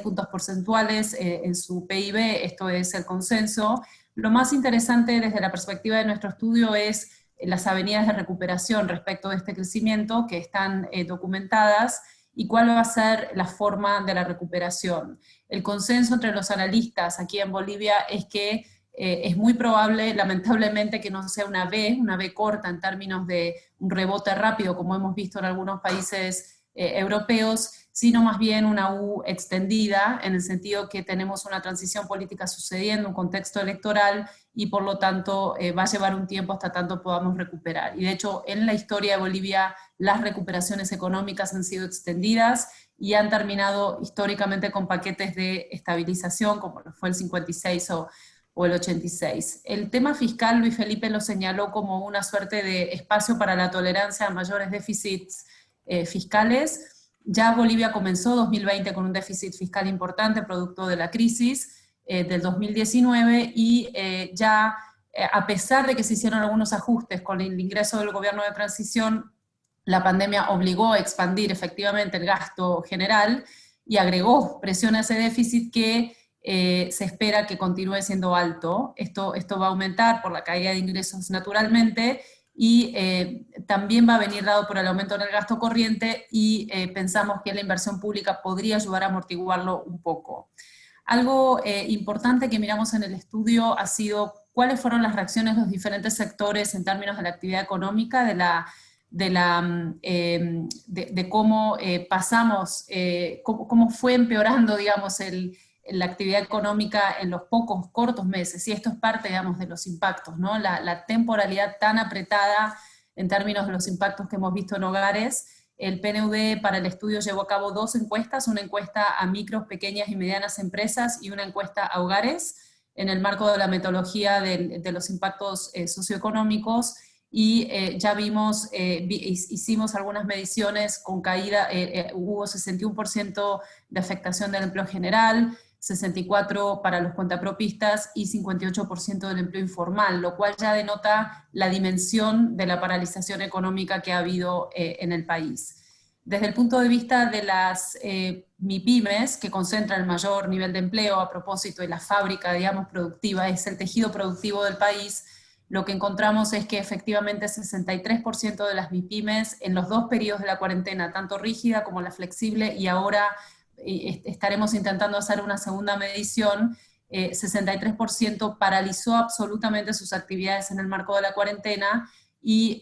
puntos porcentuales en su PIB, esto es el consenso. Lo más interesante desde la perspectiva de nuestro estudio es las avenidas de recuperación respecto de este crecimiento que están documentadas, y cuál va a ser la forma de la recuperación. El consenso entre los analistas aquí en Bolivia es que es muy probable, lamentablemente, que no sea una V corta en términos de un rebote rápido, como hemos visto en algunos países europeos, sino más bien una U extendida, en el sentido que tenemos una transición política sucediendo, un contexto electoral, y por lo tanto va a llevar un tiempo hasta tanto podamos recuperar. Y de hecho, en la historia de Bolivia, las recuperaciones económicas han sido extendidas y han terminado históricamente con paquetes de estabilización, como fue el 56 o el 86. El tema fiscal, Luis Felipe lo señaló como una suerte de espacio para la tolerancia a mayores déficits fiscales. Ya Bolivia comenzó 2020 con un déficit fiscal importante, producto de la crisis del 2019, y a pesar de que se hicieron algunos ajustes con el ingreso del gobierno de transición, la pandemia obligó a expandir efectivamente el gasto general y agregó presión a ese déficit que se espera que continúe siendo alto. Esto va a aumentar por la caída de ingresos naturalmente, y también va a venir dado por el aumento en el gasto corriente, y pensamos que la inversión pública podría ayudar a amortiguarlo un poco. Algo importante que miramos en el estudio ha sido cuáles fueron las reacciones de los diferentes sectores en términos de la actividad económica, de cómo pasamos, cómo fue empeorando, digamos, la actividad económica en los cortos meses, y esto es parte, digamos, de los impactos, ¿no? La temporalidad tan apretada en términos de los impactos que hemos visto en hogares. El PNUD para el estudio llevó a cabo dos encuestas, una encuesta a micros, pequeñas y medianas empresas, y una encuesta a hogares, en el marco de la metodología de los impactos socioeconómicos, y ya hicimos algunas mediciones con caída, hubo 61% de afectación del empleo general, 64% para los cuentapropistas y 58% del empleo informal, lo cual ya denota la dimensión de la paralización económica que ha habido en el país. Desde el punto de vista de las MIPYMES, que concentran el mayor nivel de empleo a propósito de la fábrica, digamos, productiva, es el tejido productivo del país, lo que encontramos es que efectivamente 63% de las MIPYMES en los dos periodos de la cuarentena, tanto rígida como la flexible, y ahora estaremos intentando hacer una segunda medición, 63% paralizó absolutamente sus actividades en el marco de la cuarentena y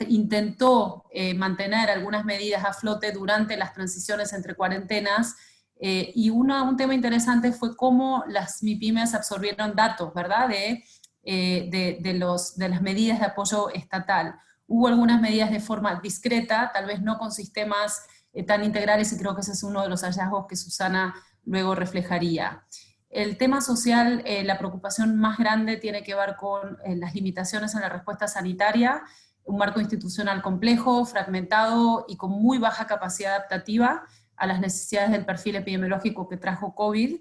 intentó mantener algunas medidas a flote durante las transiciones entre cuarentenas, y un tema interesante fue cómo las MIPYMES absorbieron datos, ¿verdad?, de las medidas de apoyo estatal. Hubo algunas medidas de forma discreta, tal vez no con sistemas tan integrales, y creo que ese es uno de los hallazgos que Susana luego reflejaría. El tema social, la preocupación más grande tiene que ver con las limitaciones en la respuesta sanitaria, un marco institucional complejo, fragmentado y con muy baja capacidad adaptativa a las necesidades del perfil epidemiológico que trajo COVID,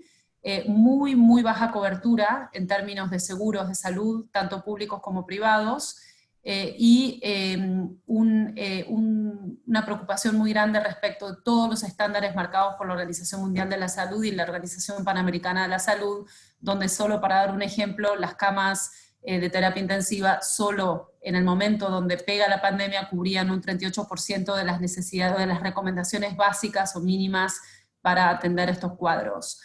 muy baja cobertura en términos de seguros de salud, tanto públicos como privados, y una preocupación muy grande respecto de todos los estándares marcados por la Organización Mundial de la Salud y la Organización Panamericana de la Salud, donde solo para dar un ejemplo, las camas de terapia intensiva solo en el momento donde pega la pandemia cubrían un 38% de las necesidades, de las recomendaciones básicas o mínimas para atender estos cuadros.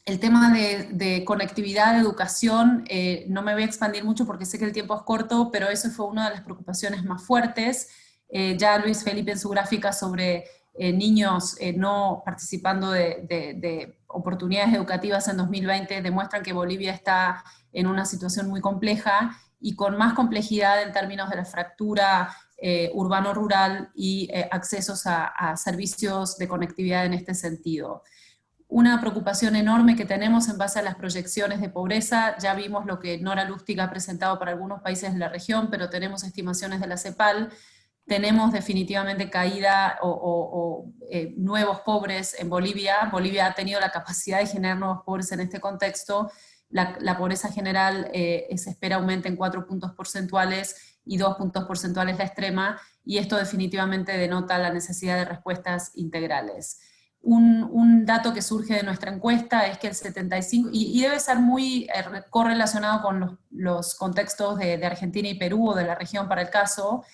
El tema de conectividad, de educación, no me voy a expandir mucho porque sé que el tiempo es corto, pero eso fue una de las preocupaciones más fuertes. Ya Luis Felipe en su gráfica sobre niños no participando de oportunidades educativas en 2020 demuestran que Bolivia está en una situación muy compleja y con más complejidad en términos de la fractura urbano-rural y accesos a servicios de conectividad en este sentido. Una preocupación enorme que tenemos en base a las proyecciones de pobreza, ya vimos lo que Nora Lustig ha presentado para algunos países de la región, pero tenemos estimaciones de la CEPAL, tenemos definitivamente caída o nuevos pobres en Bolivia. Bolivia ha tenido la capacidad de generar nuevos pobres en este contexto. La pobreza general se espera aumente en 4 puntos porcentuales y 2 puntos porcentuales la extrema, y esto definitivamente denota la necesidad de respuestas integrales. Un dato que surge de nuestra encuesta es que el 75%, y debe ser muy correlacionado con los contextos de Argentina y Perú, o de la región para el caso,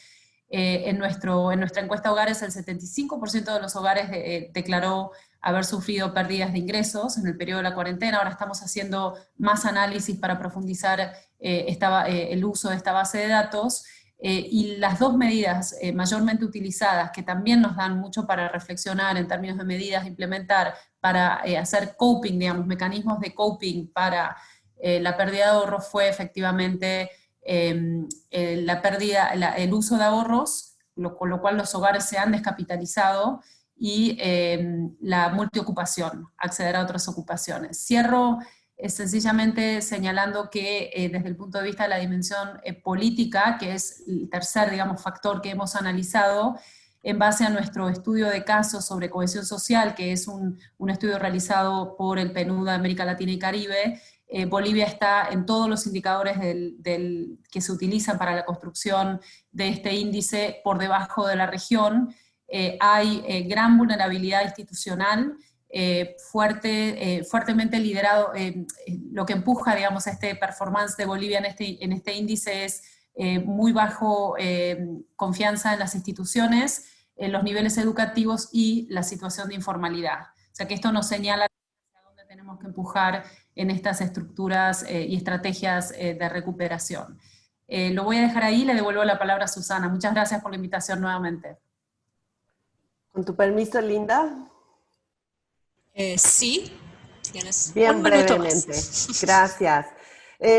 en nuestra encuesta hogares el 75% de los hogares declaró haber sufrido pérdidas de ingresos en el periodo de la cuarentena. Ahora estamos haciendo más análisis para profundizar el uso de esta base de datos, y las dos medidas mayormente utilizadas, que también nos dan mucho para reflexionar en términos de medidas a implementar para hacer coping, digamos, mecanismos de coping para la pérdida de ahorros, fue efectivamente el uso de ahorros, con lo cual los hogares se han descapitalizado, y la multiocupación, acceder a otras ocupaciones. Cierro sencillamente señalando que desde el punto de vista de la dimensión política, que es el tercer, digamos, factor que hemos analizado, en base a nuestro estudio de casos sobre cohesión social, que es un estudio realizado por el PNUD de América Latina y Caribe, Bolivia está en todos los indicadores que se utilizan para la construcción de este índice por debajo de la región. Hay gran vulnerabilidad institucional, fuertemente liderado, lo que empuja, digamos, este performance de Bolivia en este índice es muy bajo confianza en las instituciones, en los niveles educativos y la situación de informalidad. O sea que esto nos señala hacia dónde tenemos que empujar en estas estructuras y estrategias de recuperación. Lo voy a dejar ahí, le devuelvo la palabra a Susana. Muchas gracias por la invitación nuevamente. Con tu permiso, Linda. Sí, tienes Bien un minuto brevemente. más. Gracias.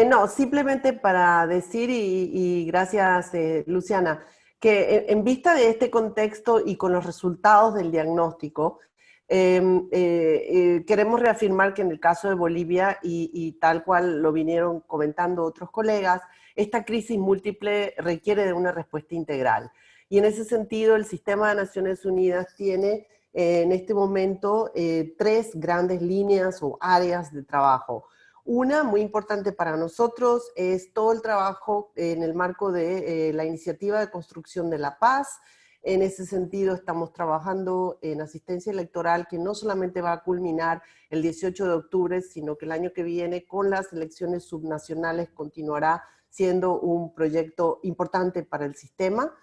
No, simplemente para decir, y gracias, Luciana, que en vista de este contexto y con los resultados del diagnóstico, queremos reafirmar que en el caso de Bolivia, y tal cual lo vinieron comentando otros colegas, esta crisis múltiple requiere de una respuesta integral. Y en ese sentido, el Sistema de Naciones Unidas tiene en este momento 3 grandes líneas o áreas de trabajo. Una muy importante para nosotros es todo el trabajo en el marco de la iniciativa de construcción de la paz, En ese sentido, estamos trabajando en asistencia electoral que no solamente va a culminar el 18 de octubre, sino que el año que viene con las elecciones subnacionales continuará siendo un proyecto importante para el sistema,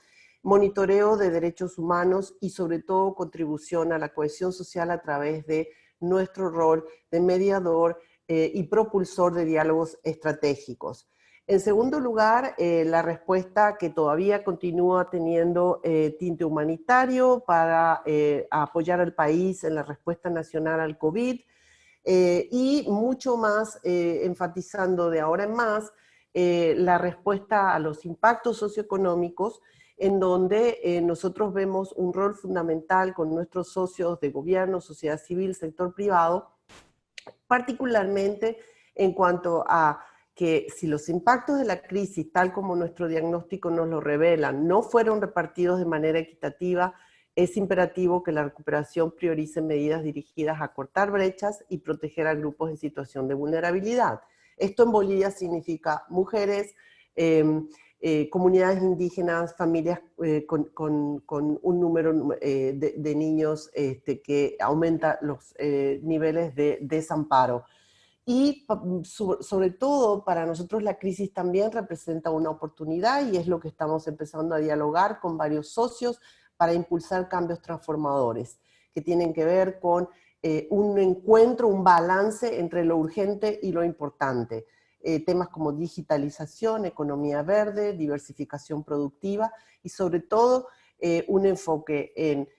monitoreo de derechos humanos y sobre todo contribución a la cohesión social a través de nuestro rol de mediador y propulsor de diálogos estratégicos. En segundo lugar, la respuesta que todavía continúa teniendo tinte humanitario para apoyar al país en la respuesta nacional al COVID y mucho más enfatizando de ahora en más la respuesta a los impactos socioeconómicos en donde nosotros vemos un rol fundamental con nuestros socios de gobierno, sociedad civil, sector privado, particularmente en cuanto a que si los impactos de la crisis, tal como nuestro diagnóstico nos lo revela, no fueron repartidos de manera equitativa, es imperativo que la recuperación priorice medidas dirigidas a cortar brechas y proteger a grupos en situación de vulnerabilidad. Esto en Bolivia significa mujeres, comunidades indígenas, familias con un número de niños que aumenta los niveles de desamparo. Y sobre todo para nosotros la crisis también representa una oportunidad y es lo que estamos empezando a dialogar con varios socios para impulsar cambios transformadores que tienen que ver con un encuentro, un balance entre lo urgente y lo importante. Temas como digitalización, economía verde, diversificación productiva y sobre todo un enfoque en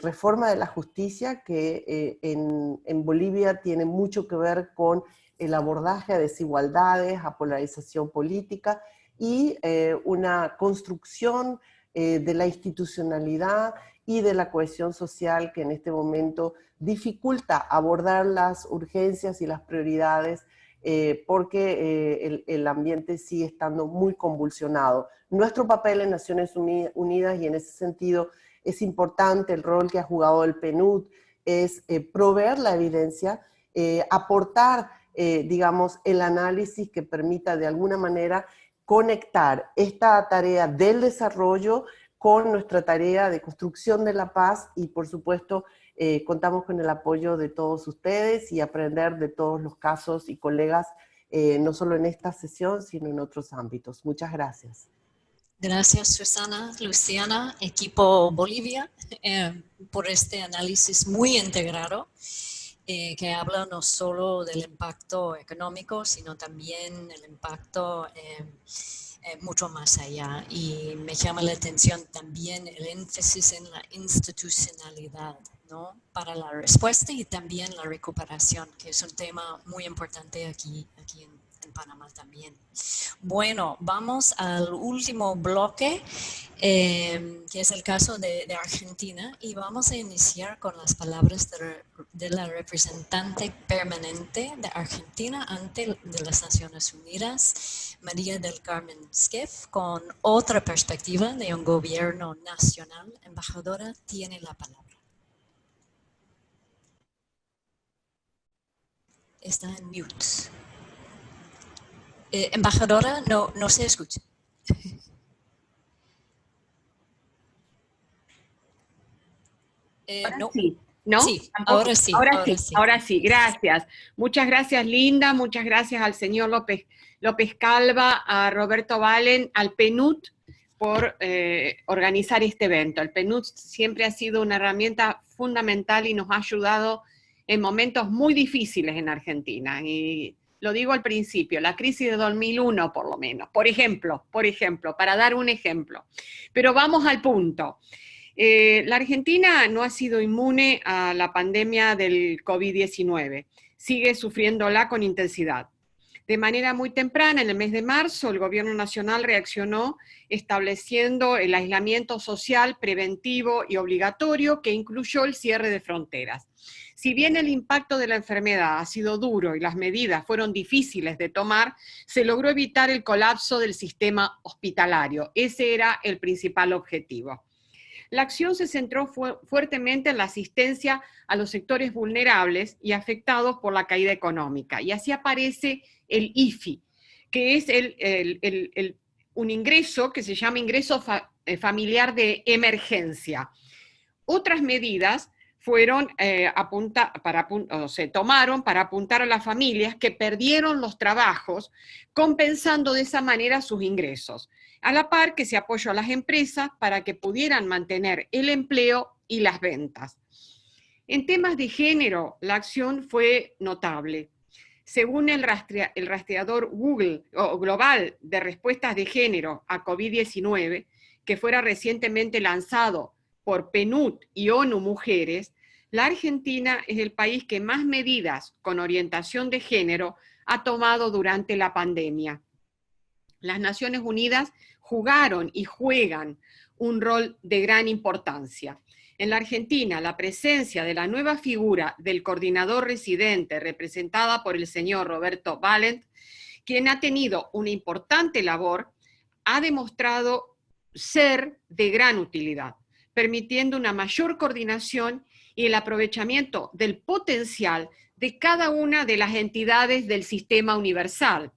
reforma de la justicia que en Bolivia tiene mucho que ver con el abordaje a desigualdades, a polarización política y una construcción de la institucionalidad y de la cohesión social que en este momento dificulta abordar las urgencias y las prioridades porque el ambiente sigue estando muy convulsionado. Nuestro papel en Naciones Unidas y en ese sentido es importante el rol que ha jugado el PNUD, es proveer la evidencia, aportar, digamos, el análisis que permita de alguna manera conectar esta tarea del desarrollo con nuestra tarea de construcción de la paz y, por supuesto, contamos con el apoyo de todos ustedes y aprender de todos los casos y colegas, no solo en esta sesión, sino en otros ámbitos. Muchas gracias. Gracias, Susana, Luciana, equipo Bolivia, por este análisis muy integrado que habla no solo del impacto económico, sino también el impacto mucho más allá. Y me llama la atención también el énfasis en la institucionalidad, ¿no? Para la respuesta y también la recuperación, que es un tema muy importante aquí en Panamá también. Bueno, vamos al último bloque, que es el caso de Argentina, y vamos a iniciar con las palabras de la representante permanente de Argentina ante de las Naciones Unidas, María del Carmen Skef, con otra perspectiva de un gobierno nacional. Embajadora, tiene la palabra. Está en mute. Embajadora, no se escucha. No. Sí, ¿no? Sí, ahora sí. Ahora sí, gracias. Muchas gracias, Linda, muchas gracias al señor López Calva, a Roberto Valen, al PNUD por organizar este evento. El PNUD siempre ha sido una herramienta fundamental y nos ha ayudado en momentos muy difíciles en Argentina. Y lo digo al principio, la crisis de 2001 por lo menos, por ejemplo, para dar un ejemplo. Pero vamos al punto. La Argentina no ha sido inmune a la pandemia del COVID-19, sigue sufriéndola con intensidad. De manera muy temprana, en el mes de marzo, el gobierno nacional reaccionó estableciendo el aislamiento social preventivo y obligatorio que incluyó el cierre de fronteras. Si bien el impacto de la enfermedad ha sido duro y las medidas fueron difíciles de tomar, se logró evitar el colapso del sistema hospitalario. Ese era el principal objetivo. La acción se centró fuertemente en la asistencia a los sectores vulnerables y afectados por la caída económica. Y así aparece el IFI, que es un ingreso que se llama ingreso familiar de emergencia. Otras medidas fueron se tomaron para apuntar a las familias que perdieron los trabajos, compensando de esa manera sus ingresos, a la par que se apoyó a las empresas para que pudieran mantener el empleo y las ventas. En temas de género, la acción fue notable. Según el rastreador Google global de respuestas de género a COVID-19, que fuera recientemente lanzado por PNUD y ONU Mujeres, la Argentina es el país que más medidas con orientación de género ha tomado durante la pandemia. Las Naciones Unidas jugaron y juegan un rol de gran importancia. En la Argentina, la presencia de la nueva figura del coordinador residente, representada por el señor Roberto Ballen, quien ha tenido una importante labor, ha demostrado ser de gran utilidad, permitiendo una mayor coordinación y el aprovechamiento del potencial de cada una de las entidades del sistema universal.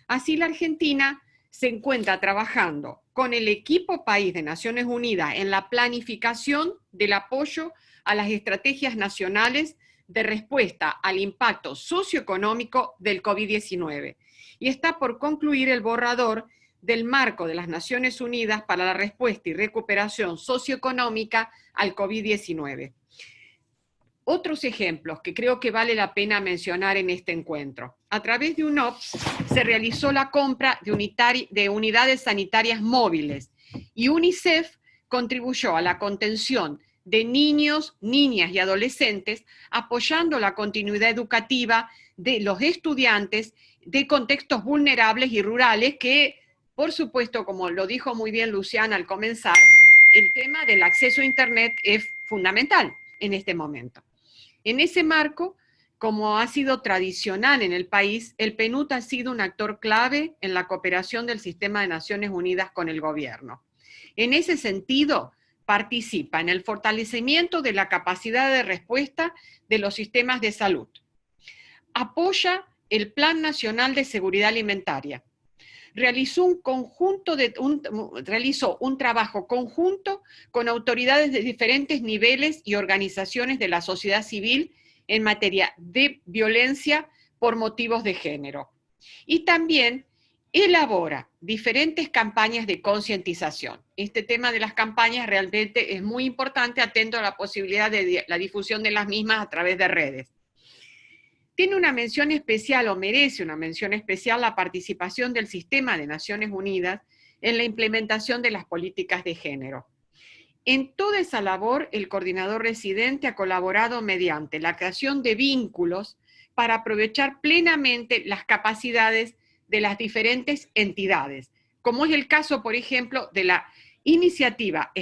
Así, la Argentina se encuentra trabajando con el equipo país de Naciones Unidas en la planificación del apoyo a las estrategias nacionales de respuesta al impacto socioeconómico del COVID-19 y está por concluir el borrador del marco de las Naciones Unidas para la respuesta y recuperación socioeconómica al COVID-19. Otros ejemplos que creo que vale la pena mencionar en este encuentro. A través de UNOPS se realizó la compra de unidades sanitarias móviles y UNICEF contribuyó a la contención de niños, niñas y adolescentes, apoyando la continuidad educativa de los estudiantes de contextos vulnerables y rurales que, por supuesto, como lo dijo muy bien Luciana al comenzar, el tema del acceso a Internet es fundamental en este momento. En ese marco, como ha sido tradicional en el país, el PNUD ha sido un actor clave en la cooperación del Sistema de Naciones Unidas con el gobierno. En ese sentido, participa en el fortalecimiento de la capacidad de respuesta de los sistemas de salud. Apoya el Plan Nacional de Seguridad Alimentaria. Realizó un trabajo conjunto con autoridades de diferentes niveles y organizaciones de la sociedad civil en materia de violencia por motivos de género. Y también elabora diferentes campañas de concientización. Este tema de las campañas realmente es muy importante, atento a la posibilidad de la difusión de las mismas a través de redes. Tiene una mención especial, o merece una mención especial, la participación del Sistema de Naciones Unidas en la implementación de las políticas de género. En toda esa labor, el coordinador residente ha colaborado mediante la creación de vínculos para aprovechar plenamente las capacidades de las diferentes entidades, como es el caso, por ejemplo, de la iniciativa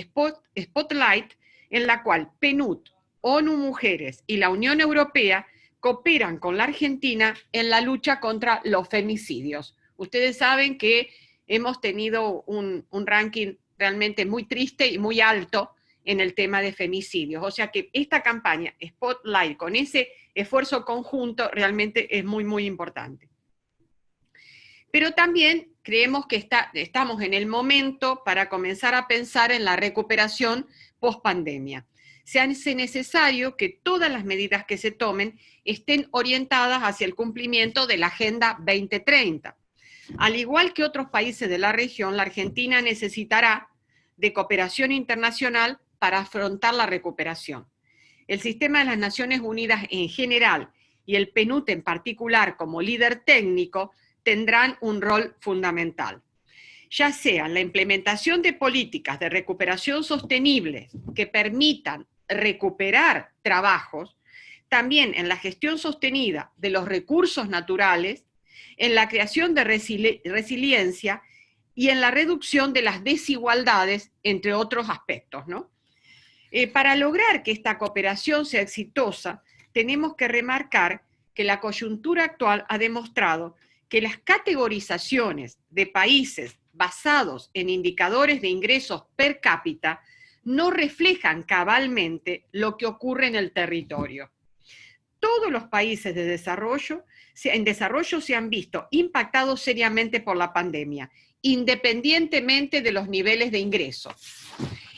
Spotlight, en la cual PNUD, ONU Mujeres y la Unión Europea cooperan con la Argentina en la lucha contra los femicidios. Ustedes saben que hemos tenido un ranking realmente muy triste y muy alto en el tema de femicidios. O sea que esta campaña Spotlight, con ese esfuerzo conjunto, realmente es muy, muy importante. Pero también creemos que estamos en el momento para comenzar a pensar en la recuperación post-pandemia. Se hace necesario que todas las medidas que se tomen estén orientadas hacia el cumplimiento de la Agenda 2030. Al igual que otros países de la región, la Argentina necesitará de cooperación internacional para afrontar la recuperación. El sistema de las Naciones Unidas en general y el PNUD en particular como líder técnico tendrán un rol fundamental, ya sea en la implementación de políticas de recuperación sostenibles que permitan recuperar trabajos, también en la gestión sostenida de los recursos naturales, en la creación de resiliencia y en la reducción de las desigualdades, entre otros aspectos, ¿no? Para lograr que esta cooperación sea exitosa, tenemos que remarcar que la coyuntura actual ha demostrado que las categorizaciones de países basados en indicadores de ingresos per cápita no reflejan cabalmente lo que ocurre en el territorio. Todos los países en desarrollo se han visto impactados seriamente por la pandemia independientemente de los niveles de ingreso.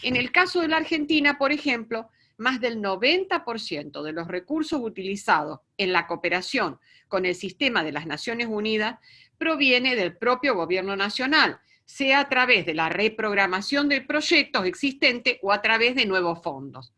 En el caso de la Argentina, por ejemplo, más del 90% de los recursos utilizados en la cooperación con el sistema de las Naciones Unidas proviene del propio gobierno nacional, sea a través de la reprogramación de proyectos existentes o a través de nuevos fondos.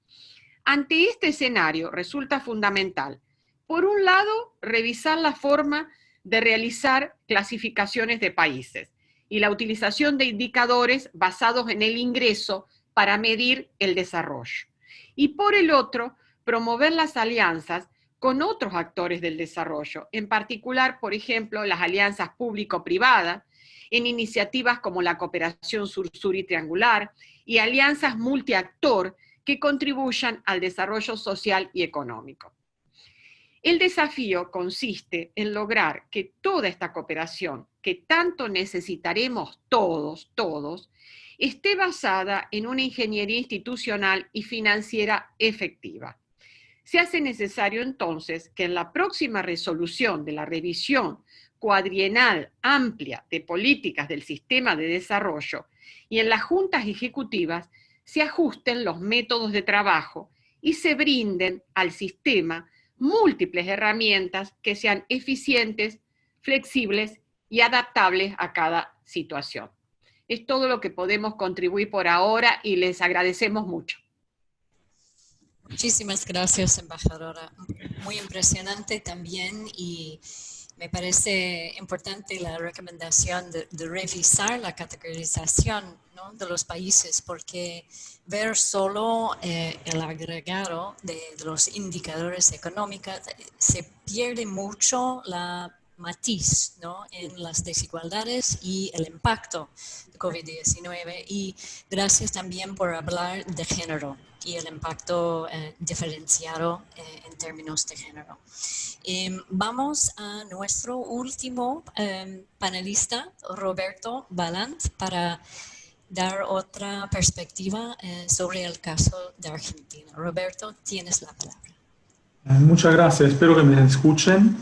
Ante este escenario resulta fundamental, por un lado, revisar la forma de realizar clasificaciones de países y la utilización de indicadores basados en el ingreso para medir el desarrollo. Y por el otro, promover las alianzas con otros actores del desarrollo, en particular, por ejemplo, las alianzas público-privadas, en iniciativas como la cooperación sur-sur y triangular, y alianzas multiactor que contribuyan al desarrollo social y económico. El desafío consiste en lograr que toda esta cooperación, que tanto necesitaremos todos, esté basada en una ingeniería institucional y financiera efectiva. Se hace necesario entonces que en la próxima resolución de la revisión cuadrienal amplia de políticas del sistema de desarrollo y en las juntas ejecutivas se ajusten los métodos de trabajo y se brinden al sistema múltiples herramientas que sean eficientes, flexibles y adaptables a cada situación. Es todo lo que podemos contribuir por ahora y les agradecemos mucho. Muchísimas gracias, embajadora. Muy impresionante también, y me parece importante la recomendación de revisar la categorización, ¿no?, de los países, porque ver solo el agregado de los indicadores económicos se pierde mucho la matiz, ¿no?, en las desigualdades y el impacto de COVID-19. Y gracias también por hablar de género y el impacto diferenciado en términos de género. Vamos a nuestro último panelista, Roberto Ballant, para dar otra perspectiva sobre el caso de Argentina. Roberto, tienes la palabra. Muchas gracias, espero que me escuchen.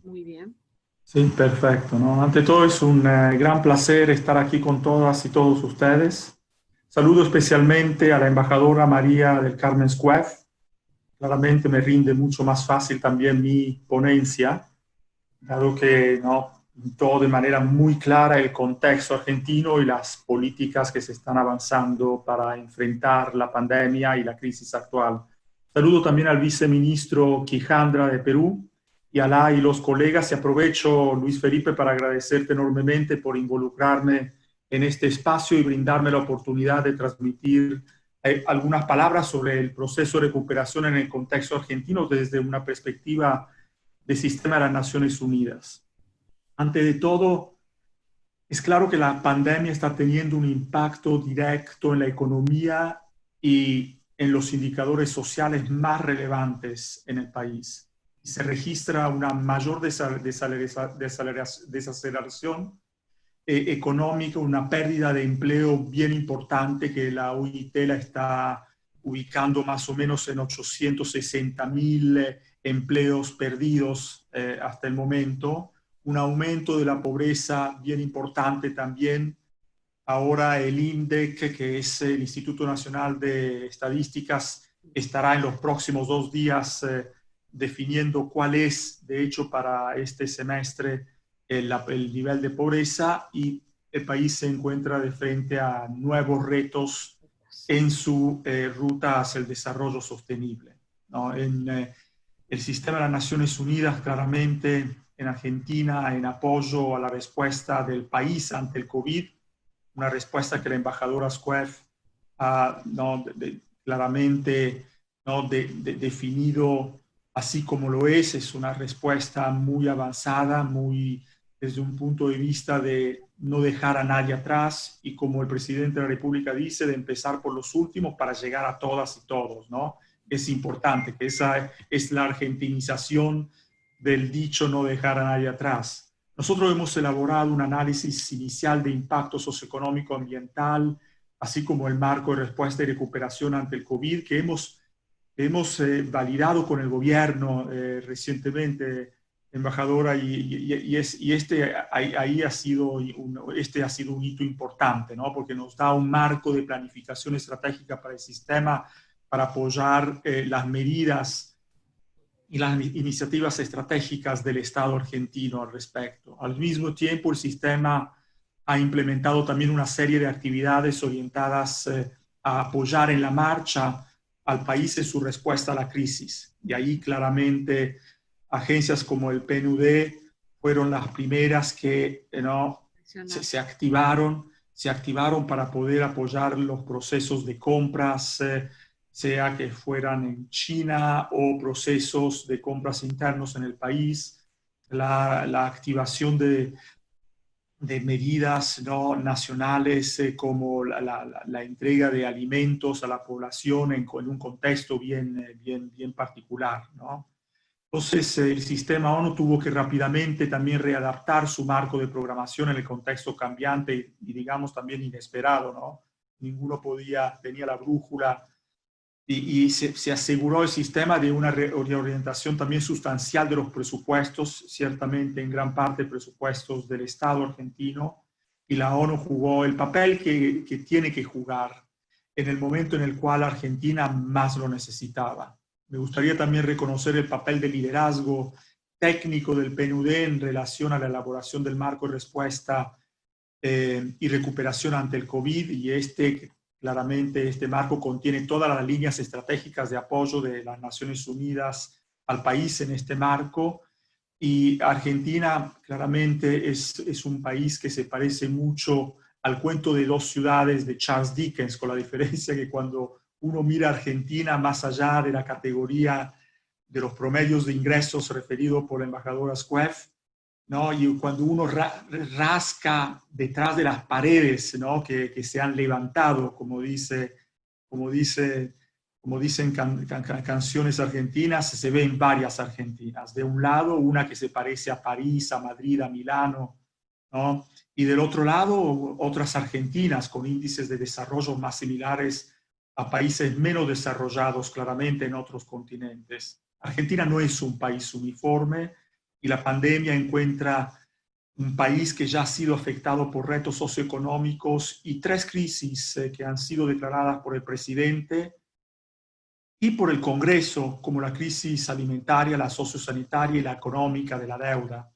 Muy bien. Sí, perfecto, ¿no? Ante todo es un gran placer estar aquí con todas y todos ustedes. Saludo especialmente a la embajadora María del Carmen Squef. Claramente me rinde mucho más fácil también mi ponencia, dado que todo de manera muy clara el contexto argentino y las políticas que se están avanzando para enfrentar la pandemia y la crisis actual. Saludo también al viceministro Quijandra de Perú y a la y los colegas, y aprovecho, Luis Felipe, para agradecerte enormemente por involucrarme en este espacio y brindarme la oportunidad de transmitir algunas palabras sobre el proceso de recuperación en el contexto argentino desde una perspectiva del sistema de las Naciones Unidas. Ante de todo, es claro que la pandemia está teniendo un impacto directo en la economía y en los indicadores sociales más relevantes en el país. Y se registra una mayor desaceleración económica, una pérdida de empleo bien importante, que la OIT la está ubicando más o menos en 860.000 empleos perdidos hasta el momento, un aumento de la pobreza bien importante también. Ahora el INDEC, que es el Instituto Nacional de Estadísticas, estará en los próximos 2 días definiendo cuál es, de hecho, para este semestre el nivel de pobreza, y el país se encuentra de frente a nuevos retos en su ruta hacia el desarrollo sostenible, ¿no? En el sistema de las Naciones Unidas, claramente en Argentina, en apoyo a la respuesta del país ante el COVID, una respuesta que la embajadora Squef ha claramente definido así como lo es una respuesta muy avanzada, desde un punto de vista de no dejar a nadie atrás, y como el presidente de la República dice, de empezar por los últimos para llegar a todas y todos, ¿no? Es importante, que esa es la argentinización del dicho no dejar a nadie atrás. Nosotros hemos elaborado un análisis inicial de impacto socioeconómico ambiental, así como el marco de respuesta y recuperación ante el COVID, que hemos validado con el gobierno recientemente, embajadora, y este ha sido un hito importante, ¿no? Porque nos da un marco de planificación estratégica para el sistema, para apoyar las medidas y las iniciativas estratégicas del Estado argentino al respecto. Al mismo tiempo, el sistema ha implementado también una serie de actividades orientadas a apoyar en la marcha al país en su respuesta a la crisis. Y ahí claramente agencias como el PNUD fueron las primeras que se activaron para poder apoyar los procesos de compras, sea que fueran en China o procesos de compras internos en el país, la activación de medidas nacionales como la entrega de alimentos a la población en un contexto bien particular, ¿no? Entonces, el sistema ONU tuvo que rápidamente también readaptar su marco de programación en el contexto cambiante y digamos, también inesperado, ¿no? Ninguno tenía la brújula y se aseguró el sistema de una reorientación también sustancial de los presupuestos, ciertamente en gran parte presupuestos del Estado argentino, y la ONU jugó el papel que tiene que jugar en el momento en el cual Argentina más lo necesitaba. Me gustaría también reconocer el papel de liderazgo técnico del PNUD en relación a la elaboración del marco de respuesta y recuperación ante el COVID, y claramente este marco contiene todas las líneas estratégicas de apoyo de las Naciones Unidas al país en este marco, y Argentina claramente es un país que se parece mucho al cuento de dos ciudades de Charles Dickens, con la diferencia que cuando uno mira a Argentina más allá de la categoría de los promedios de ingresos referido por la embajadora Squeff, ¿no? Y cuando uno rasca detrás de las paredes, ¿no? que se han levantado, como dicen canciones argentinas, se ven varias Argentinas. De un lado, una que se parece a París, a Madrid, a Milano, ¿no? Y del otro lado, otras Argentinas con índices de desarrollo más similares a países menos desarrollados claramente en otros continentes. Argentina no es un país uniforme, y la pandemia encuentra un país que ya ha sido afectado por retos socioeconómicos y 3 crisis que han sido declaradas por el presidente y por el Congreso, como la crisis alimentaria, la sociosanitaria y la económica de la deuda.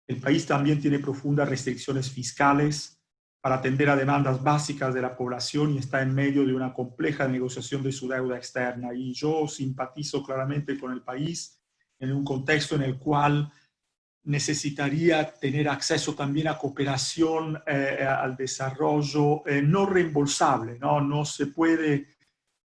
El país también tiene profundas restricciones fiscales para atender a demandas básicas de la población y está en medio de una compleja negociación de su deuda externa. Y yo simpatizo claramente con el país en un contexto en el cual necesitaría tener acceso también a cooperación al desarrollo no reembolsable, ¿no? No se puede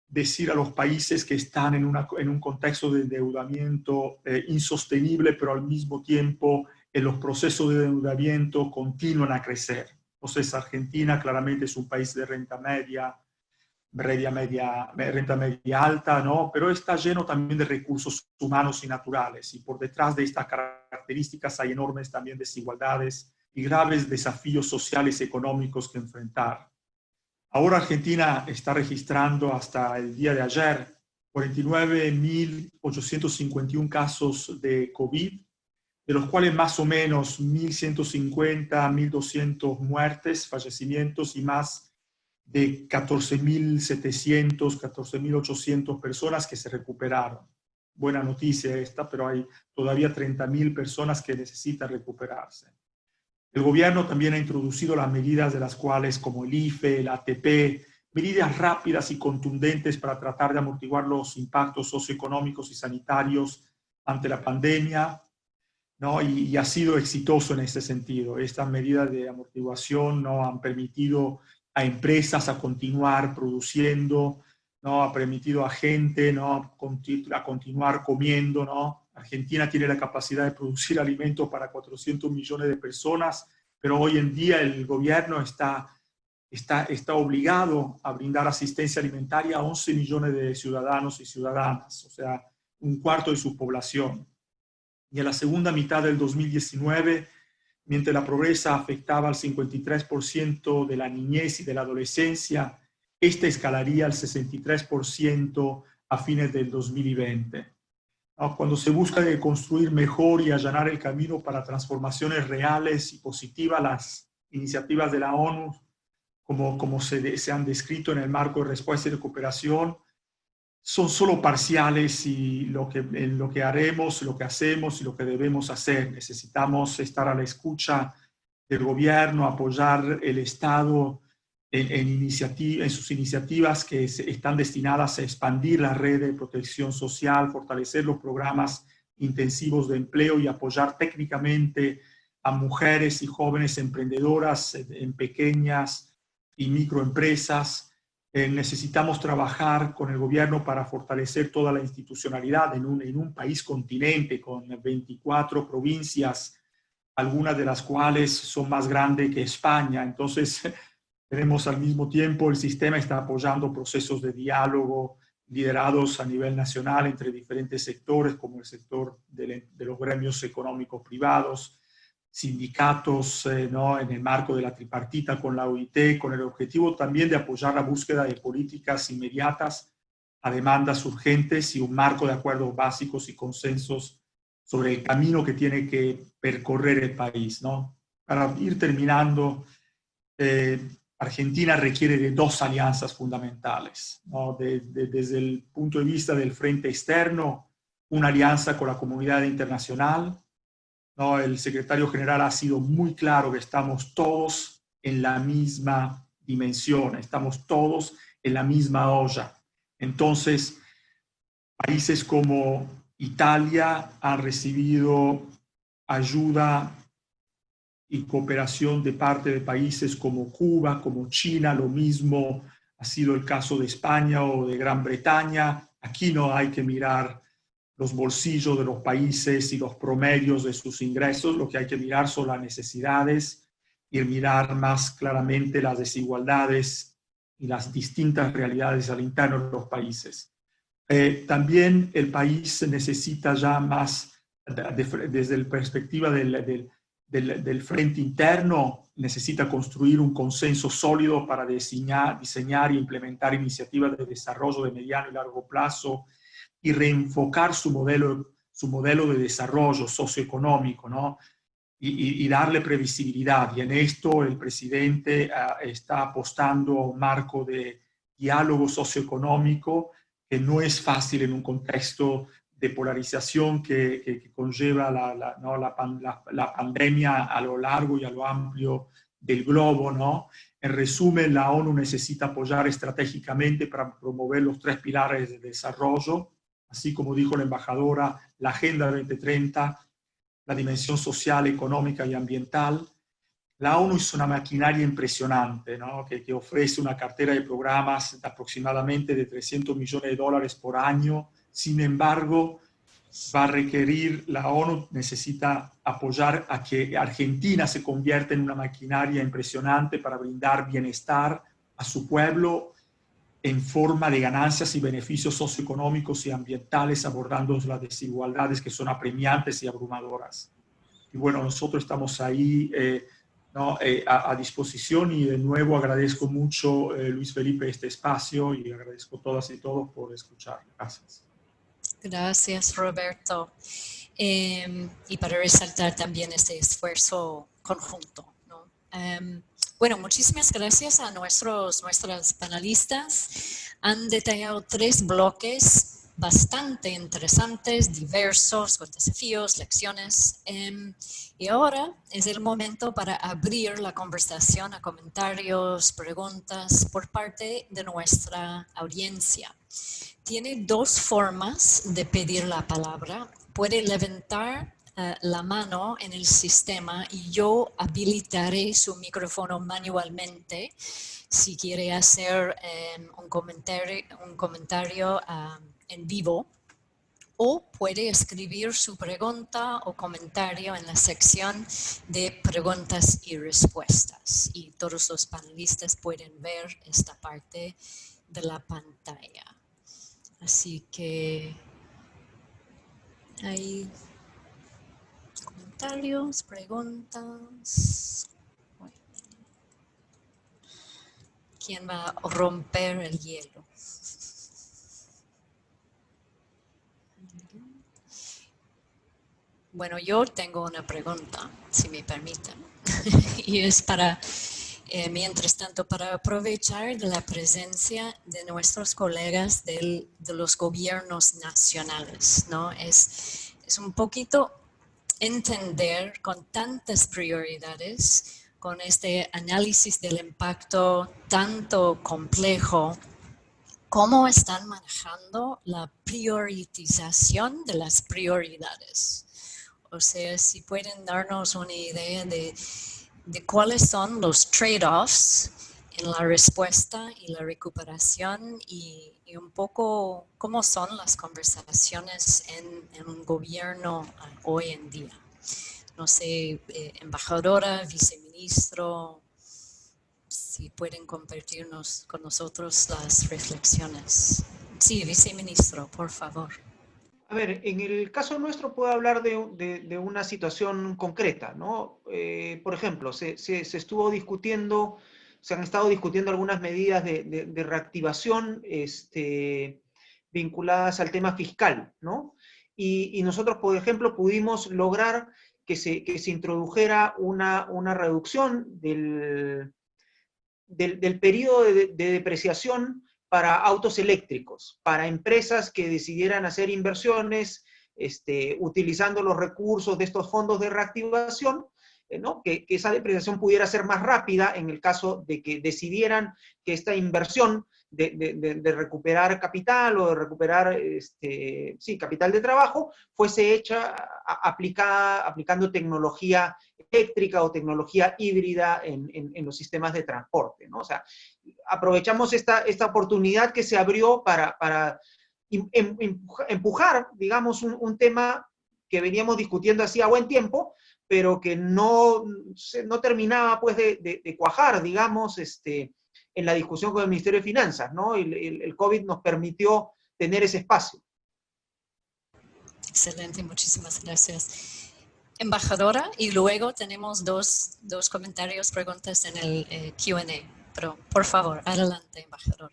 decir a los países que están en un contexto de endeudamiento insostenible, pero al mismo tiempo los procesos de endeudamiento continúan a crecer. Entonces, Argentina claramente es un país de renta media alta, ¿no? Pero está lleno también de recursos humanos y naturales, y por detrás de estas características hay enormes también desigualdades y graves desafíos sociales y económicos que enfrentar. Ahora Argentina está registrando hasta el día de ayer 49.851 casos de COVID, de los cuales más o menos 1.150, 1.200 muertes, fallecimientos, y más de 14.700, 14.800 personas que se recuperaron. Buena noticia esta, pero hay todavía 30.000 personas que necesitan recuperarse. El gobierno también ha introducido las medidas de las cuales, como el IFE, el ATP, medidas rápidas y contundentes para tratar de amortiguar los impactos socioeconómicos y sanitarios ante la pandemia, ¿no? Y ha sido exitoso en este sentido. Estas medidas de amortiguación, ¿no?, han permitido a empresas a continuar produciendo, ¿no?, ha permitido a gente, ¿no?, a continuar comiendo, ¿no? Argentina tiene la capacidad de producir alimentos para 400 millones de personas, pero hoy en día el gobierno está obligado a brindar asistencia alimentaria a 11 millones de ciudadanos y ciudadanas, o sea, un cuarto de su población. Y en la segunda mitad del 2019, mientras la pobreza afectaba al 53% de la niñez y de la adolescencia, esta escalaría al 63% a fines del 2020. ¿no? Cuando se busca de construir mejor y allanar el camino para transformaciones reales y positivas, las iniciativas de la ONU, como se han descrito en el marco de respuesta y recuperación, son solo parciales y en lo que haremos, lo que hacemos y lo que debemos hacer. Necesitamos estar a la escucha del gobierno, apoyar el Estado en sus iniciativas que están destinadas a expandir la red de protección social, fortalecer los programas intensivos de empleo y apoyar técnicamente a mujeres y jóvenes emprendedoras en pequeñas y microempresas. Necesitamos trabajar con el gobierno para fortalecer toda la institucionalidad en un país continente con 24 provincias, algunas de las cuales son más grandes que España. Entonces, tenemos al mismo tiempo, el sistema está apoyando procesos de diálogo liderados a nivel nacional entre diferentes sectores, como el sector de los gremios económicos privados, sindicatos, ¿no? En el marco de la tripartita con la OIT, con el objetivo también de apoyar la búsqueda de políticas inmediatas a demandas urgentes y un marco de acuerdos básicos y consensos sobre el camino que tiene que percorrer el país, ¿no? Para ir terminando, Argentina requiere de dos alianzas fundamentales, ¿no? Desde el punto de vista del frente externo, una alianza con la comunidad internacional, ¿no? El secretario general ha sido muy claro que estamos todos en la misma dimensión, estamos todos en la misma olla. Entonces, países como Italia han recibido ayuda y cooperación de parte de países como Cuba, como China, lo mismo ha sido el caso de España o de Gran Bretaña. Aquí no hay que mirar los bolsillos de los países y los promedios de sus ingresos, lo que hay que mirar son las necesidades y mirar más claramente las desigualdades y las distintas realidades al interno de los países. También el país necesita ya más, desde la perspectiva del frente interno, necesita construir un consenso sólido para diseñar e implementar iniciativas de desarrollo de mediano y largo plazo y reenfocar su modelo de desarrollo socioeconómico, ¿no? Y darle previsibilidad. Y en esto el presidente está apostando a un marco de diálogo socioeconómico que no es fácil en un contexto de polarización que conlleva la pandemia a lo largo y a lo amplio del globo, ¿no? En resumen, la ONU necesita apoyar estratégicamente para promover los 3 pilares de desarrollo, así como dijo la embajadora, la Agenda 2030, la dimensión social, económica y ambiental. La ONU es una maquinaria impresionante, ¿no? que ofrece una cartera de programas de aproximadamente de $300 millones por año. Sin embargo, va a requerir, la ONU necesita apoyar a que Argentina se convierta en una maquinaria impresionante para brindar bienestar a su pueblo en forma de ganancias y beneficios socioeconómicos y ambientales, abordando las desigualdades que son apremiantes y abrumadoras. Y bueno, nosotros estamos ahí a disposición y de nuevo agradezco mucho, Luis Felipe, este espacio y agradezco a todas y todos por escuchar. Gracias. Gracias, Roberto. Y para resaltar también este esfuerzo conjunto, ¿no? Bueno, muchísimas gracias a nuestras panelistas. Han detallado 3 bloques bastante interesantes, diversos, con desafíos, lecciones. Y ahora es el momento para abrir la conversación a comentarios, preguntas por parte de nuestra audiencia. Tiene 2 formas de pedir la palabra. Puede levantar la mano en el sistema y yo habilitaré su micrófono manualmente si quiere hacer un comentario en vivo, o puede escribir su pregunta o comentario en la sección de preguntas y respuestas, y todos los panelistas pueden ver esta parte de la pantalla. Así que hay comentarios, preguntas. ¿Quién va a romper el hielo? Bueno, yo tengo una pregunta, si me permiten, y es para, mientras tanto, para aprovechar de la presencia de nuestros colegas de los gobiernos nacionales, ¿no? Es un poquito entender con tantas prioridades, con este análisis del impacto tanto complejo, cómo están manejando la priorización de las prioridades. O sea, si pueden darnos una idea de cuáles son los trade-offs en la respuesta y la recuperación y un poco cómo son las conversaciones en un gobierno hoy en día. No sé, embajadora, viceministro, si pueden compartirnos con nosotros las reflexiones. Sí, viceministro, por favor. A ver, en el caso nuestro puedo hablar de una situación concreta, ¿no? Por ejemplo, se estuvo discutiendo, se han estado discutiendo algunas medidas de reactivación vinculadas al tema fiscal, ¿no? Y nosotros, por ejemplo, pudimos lograr que se introdujera una reducción del periodo de depreciación para autos eléctricos, para empresas que decidieran hacer inversiones utilizando los recursos de estos fondos de reactivación, ¿no? Que esa depreciación pudiera ser más rápida en el caso de que decidieran que esta inversión de recuperar capital o de recuperar capital de trabajo fuese hecha aplicando tecnología eléctrica o tecnología híbrida en los sistemas de transporte, ¿no? O sea, aprovechamos esta oportunidad que se abrió para empujar, digamos, un tema que veníamos discutiendo hacía buen tiempo, pero que no terminaba, pues, de cuajar, digamos, en la discusión con el Ministerio de Finanzas, ¿no? El COVID nos permitió tener ese espacio. Excelente, muchísimas gracias. Embajadora, y luego tenemos dos comentarios, preguntas en el Q&A, pero por favor, adelante, embajador.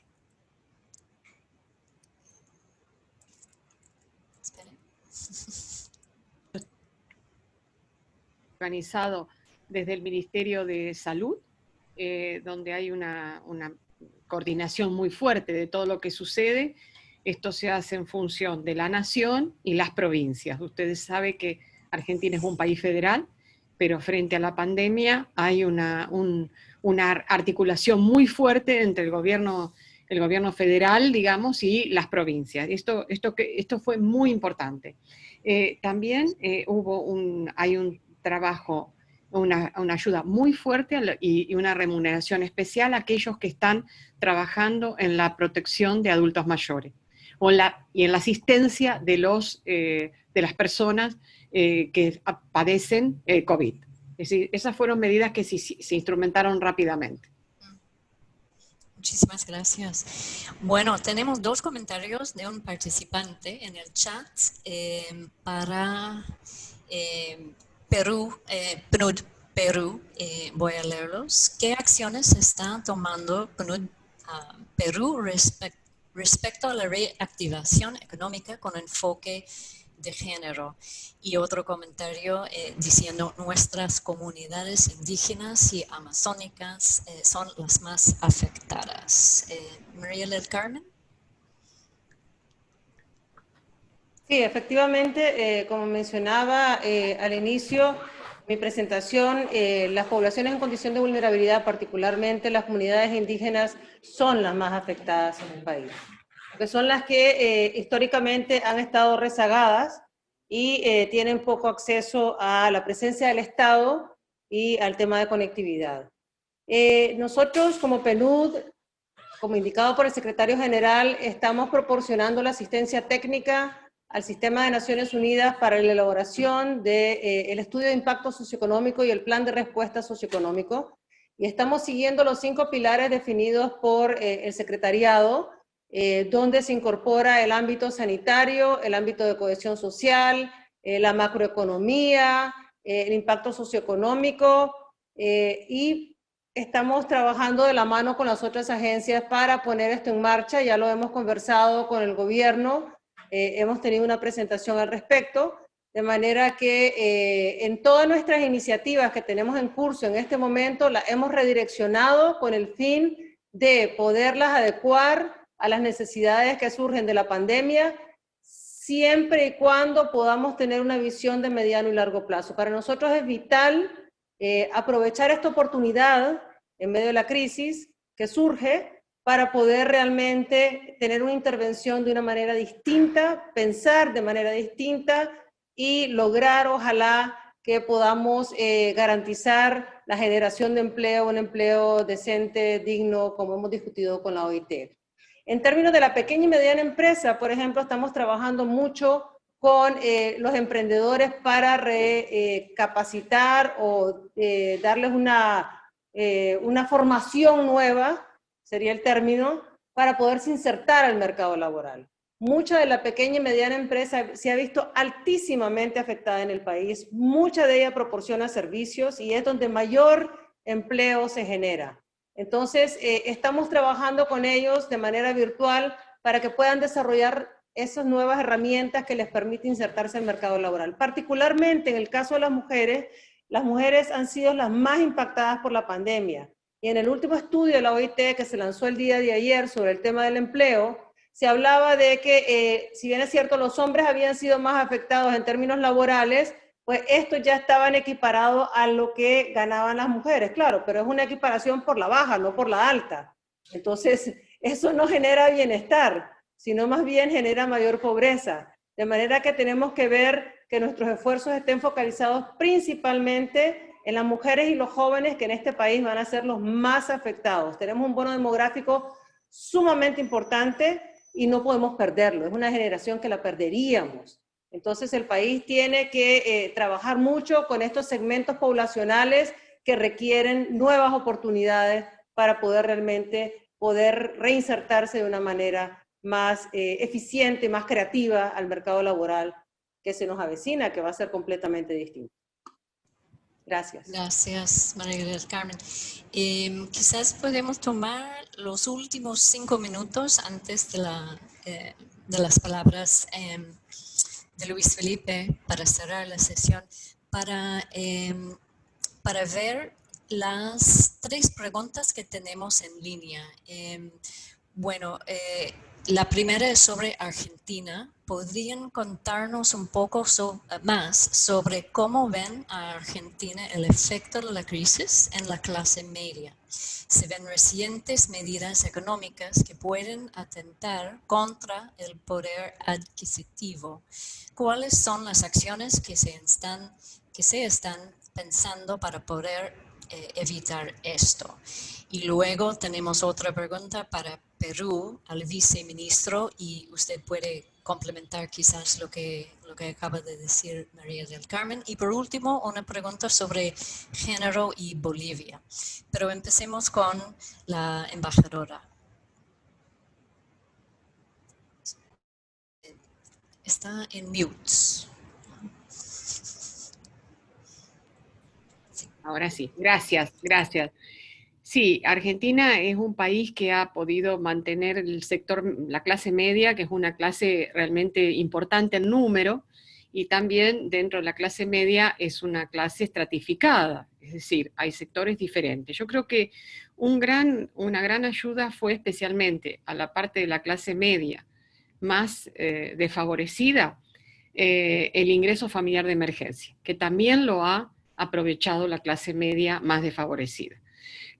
Espere. Organizado desde el Ministerio de Salud, donde hay una coordinación muy fuerte de todo lo que sucede. Esto se hace en función de la nación y las provincias. Ustedes saben que Argentina es un país federal, pero frente a la pandemia hay una articulación muy fuerte entre el gobierno federal, digamos, y las provincias. Esto fue muy importante. También hay un trabajo, una ayuda muy fuerte y una remuneración especial a aquellos que están trabajando en la protección de adultos mayores y en la asistencia de las personas que padecen COVID. Es decir, esas fueron medidas que se instrumentaron rápidamente. Muchísimas gracias. Bueno, tenemos dos comentarios de un participante en el chat para PNUD Perú. Voy a leerlos. ¿Qué acciones está tomando PNUD Perú respecto a la reactivación económica con enfoque de género? Y otro comentario diciendo nuestras comunidades indígenas y amazónicas son las más afectadas. María del Carmen. Sí, efectivamente, como mencionaba al inicio mi presentación, las poblaciones en condición de vulnerabilidad, particularmente las comunidades indígenas, son las más afectadas en el país, porque son las que históricamente han estado rezagadas y tienen poco acceso a la presencia del Estado y al tema de conectividad. Nosotros como PNUD, como indicado por el secretario general, estamos proporcionando la asistencia técnica al Sistema de Naciones Unidas para la elaboración del estudio de impacto socioeconómico y el plan de respuesta socioeconómico, y estamos siguiendo los 5 pilares definidos por el secretariado, donde se incorpora el ámbito sanitario, el ámbito de cohesión social, la macroeconomía, el impacto socioeconómico, y estamos trabajando de la mano con las otras agencias para poner esto en marcha. Ya lo hemos conversado con el gobierno, hemos tenido una presentación al respecto, de manera que en todas nuestras iniciativas que tenemos en curso en este momento las hemos redireccionado con el fin de poderlas adecuar a las necesidades que surgen de la pandemia, siempre y cuando podamos tener una visión de mediano y largo plazo. Para nosotros es vital aprovechar esta oportunidad en medio de la crisis que surge para poder realmente tener una intervención de una manera distinta, pensar de manera distinta y lograr, ojalá, que podamos garantizar la generación de empleo, un empleo decente, digno, como hemos discutido con la OIT. En términos de la pequeña y mediana empresa, por ejemplo, estamos trabajando mucho con los emprendedores para capacitar o darles una formación nueva, sería el término, para poderse insertar al mercado laboral. Mucha de la pequeña y mediana empresa se ha visto altísimamente afectada en el país, mucha de ella proporciona servicios y es donde mayor empleo se genera. Entonces, estamos trabajando con ellos de manera virtual para que puedan desarrollar esas nuevas herramientas que les permiten insertarse al mercado laboral. Particularmente en el caso de las mujeres han sido las más impactadas por la pandemia. Y en el último estudio de la OIT que se lanzó el día de ayer sobre el tema del empleo, se hablaba de que, si bien es cierto, los hombres habían sido más afectados en términos laborales, pues estos ya estaban equiparados a lo que ganaban las mujeres, claro, pero es una equiparación por la baja, no por la alta. Entonces, eso no genera bienestar, sino más bien genera mayor pobreza. De manera que tenemos que ver que nuestros esfuerzos estén focalizados principalmente en las mujeres y los jóvenes que en este país van a ser los más afectados. Tenemos un bono demográfico sumamente importante y no podemos perderlo. Es una generación que la perderíamos. Entonces el país tiene que trabajar mucho con estos segmentos poblacionales que requieren nuevas oportunidades para poder realmente reinsertarse de una manera más eficiente, más creativa al mercado laboral que se nos avecina, que va a ser completamente distinto. Gracias. Gracias, María del Carmen. Quizás podemos tomar los últimos 5 minutos antes de las palabras de Luis Felipe para cerrar la sesión, para ver las 3 preguntas que tenemos en línea. La primera es sobre Argentina. ¿Podrían contarnos un poco más sobre cómo ven a Argentina el efecto de la crisis en la clase media? ¿Se ven recientes medidas económicas que pueden atentar contra el poder adquisitivo? ¿Cuáles son las acciones que se están pensando para poder evitar esto? Y luego tenemos otra pregunta para Perú, al viceministro, y usted puede complementar quizás lo que acaba de decir María del Carmen. Y por último, una pregunta sobre género y Bolivia. Pero empecemos con la embajadora. Está en mute. Ahora sí, gracias. Sí, Argentina es un país que ha podido mantener el sector, la clase media, que es una clase realmente importante en número, y también dentro de la clase media es una clase estratificada, es decir, hay sectores diferentes. Yo creo que una gran ayuda fue especialmente a la parte de la clase media más desfavorecida, el ingreso familiar de emergencia, que también lo ha aprovechado la clase media más desfavorecida.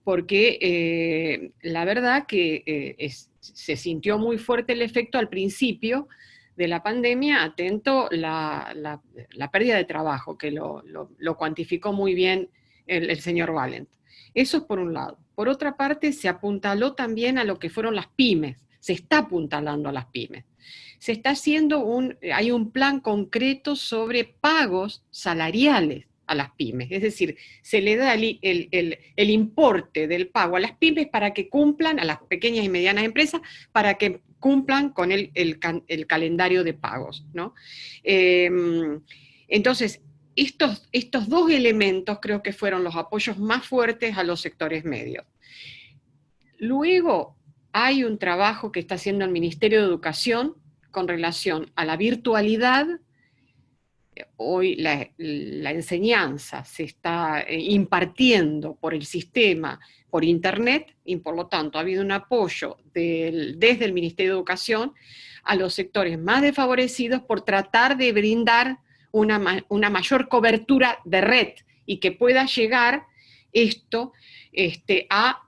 Porque la verdad que se sintió muy fuerte el efecto al principio de la pandemia, atento la pérdida de trabajo, que lo cuantificó muy bien el señor Valent. Eso es por un lado. Por otra parte, se apuntaló también a lo que fueron las pymes, se está apuntalando a las pymes. Se está haciendo hay un plan concreto sobre pagos salariales a las pymes, es decir, se le da el importe del pago a las pymes para que cumplan, a las pequeñas y medianas empresas, para que cumplan con el calendario de pagos, ¿no? Entonces, estos 2 elementos creo que fueron los apoyos más fuertes a los sectores medios. Luego, hay un trabajo que está haciendo el Ministerio de Educación con relación a la virtualidad hoy la enseñanza se está impartiendo por el sistema, por Internet, y por lo tanto ha habido un apoyo desde el Ministerio de Educación a los sectores más desfavorecidos por tratar de brindar una mayor cobertura de red y que pueda llegar esto a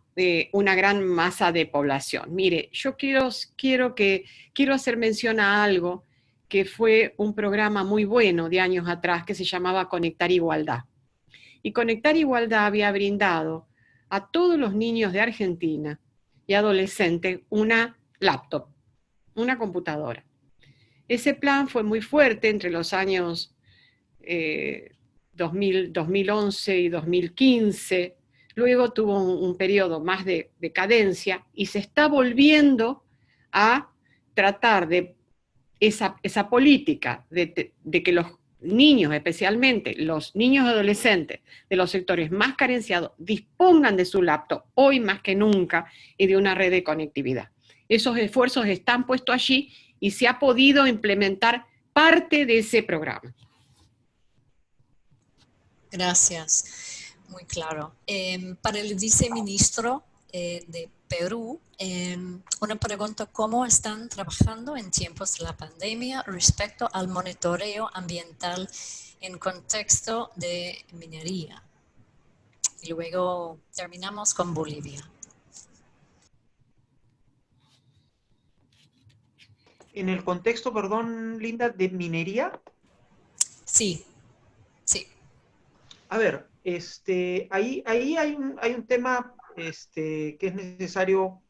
una gran masa de población. Mire, yo quiero hacer mención a algo que fue un programa muy bueno de años atrás que se llamaba Conectar Igualdad. Y Conectar Igualdad había brindado a todos los niños de Argentina y adolescentes una laptop, una computadora. Ese plan fue muy fuerte entre los años 2011 y 2015, luego tuvo un periodo más de decadencia y se está volviendo a tratar de esa política de que los niños, especialmente los niños y adolescentes de los sectores más carenciados, dispongan de su laptop hoy más que nunca y de una red de conectividad. Esos esfuerzos están puestos allí y se ha podido implementar parte de ese programa. Gracias, muy claro. Para el viceministro de Perú, una pregunta: ¿cómo están trabajando en tiempos de la pandemia respecto al monitoreo ambiental en contexto de minería? Y luego terminamos con Bolivia. En el contexto, perdón, Linda, de minería. Sí, sí. A ver, ahí hay un tema que es necesario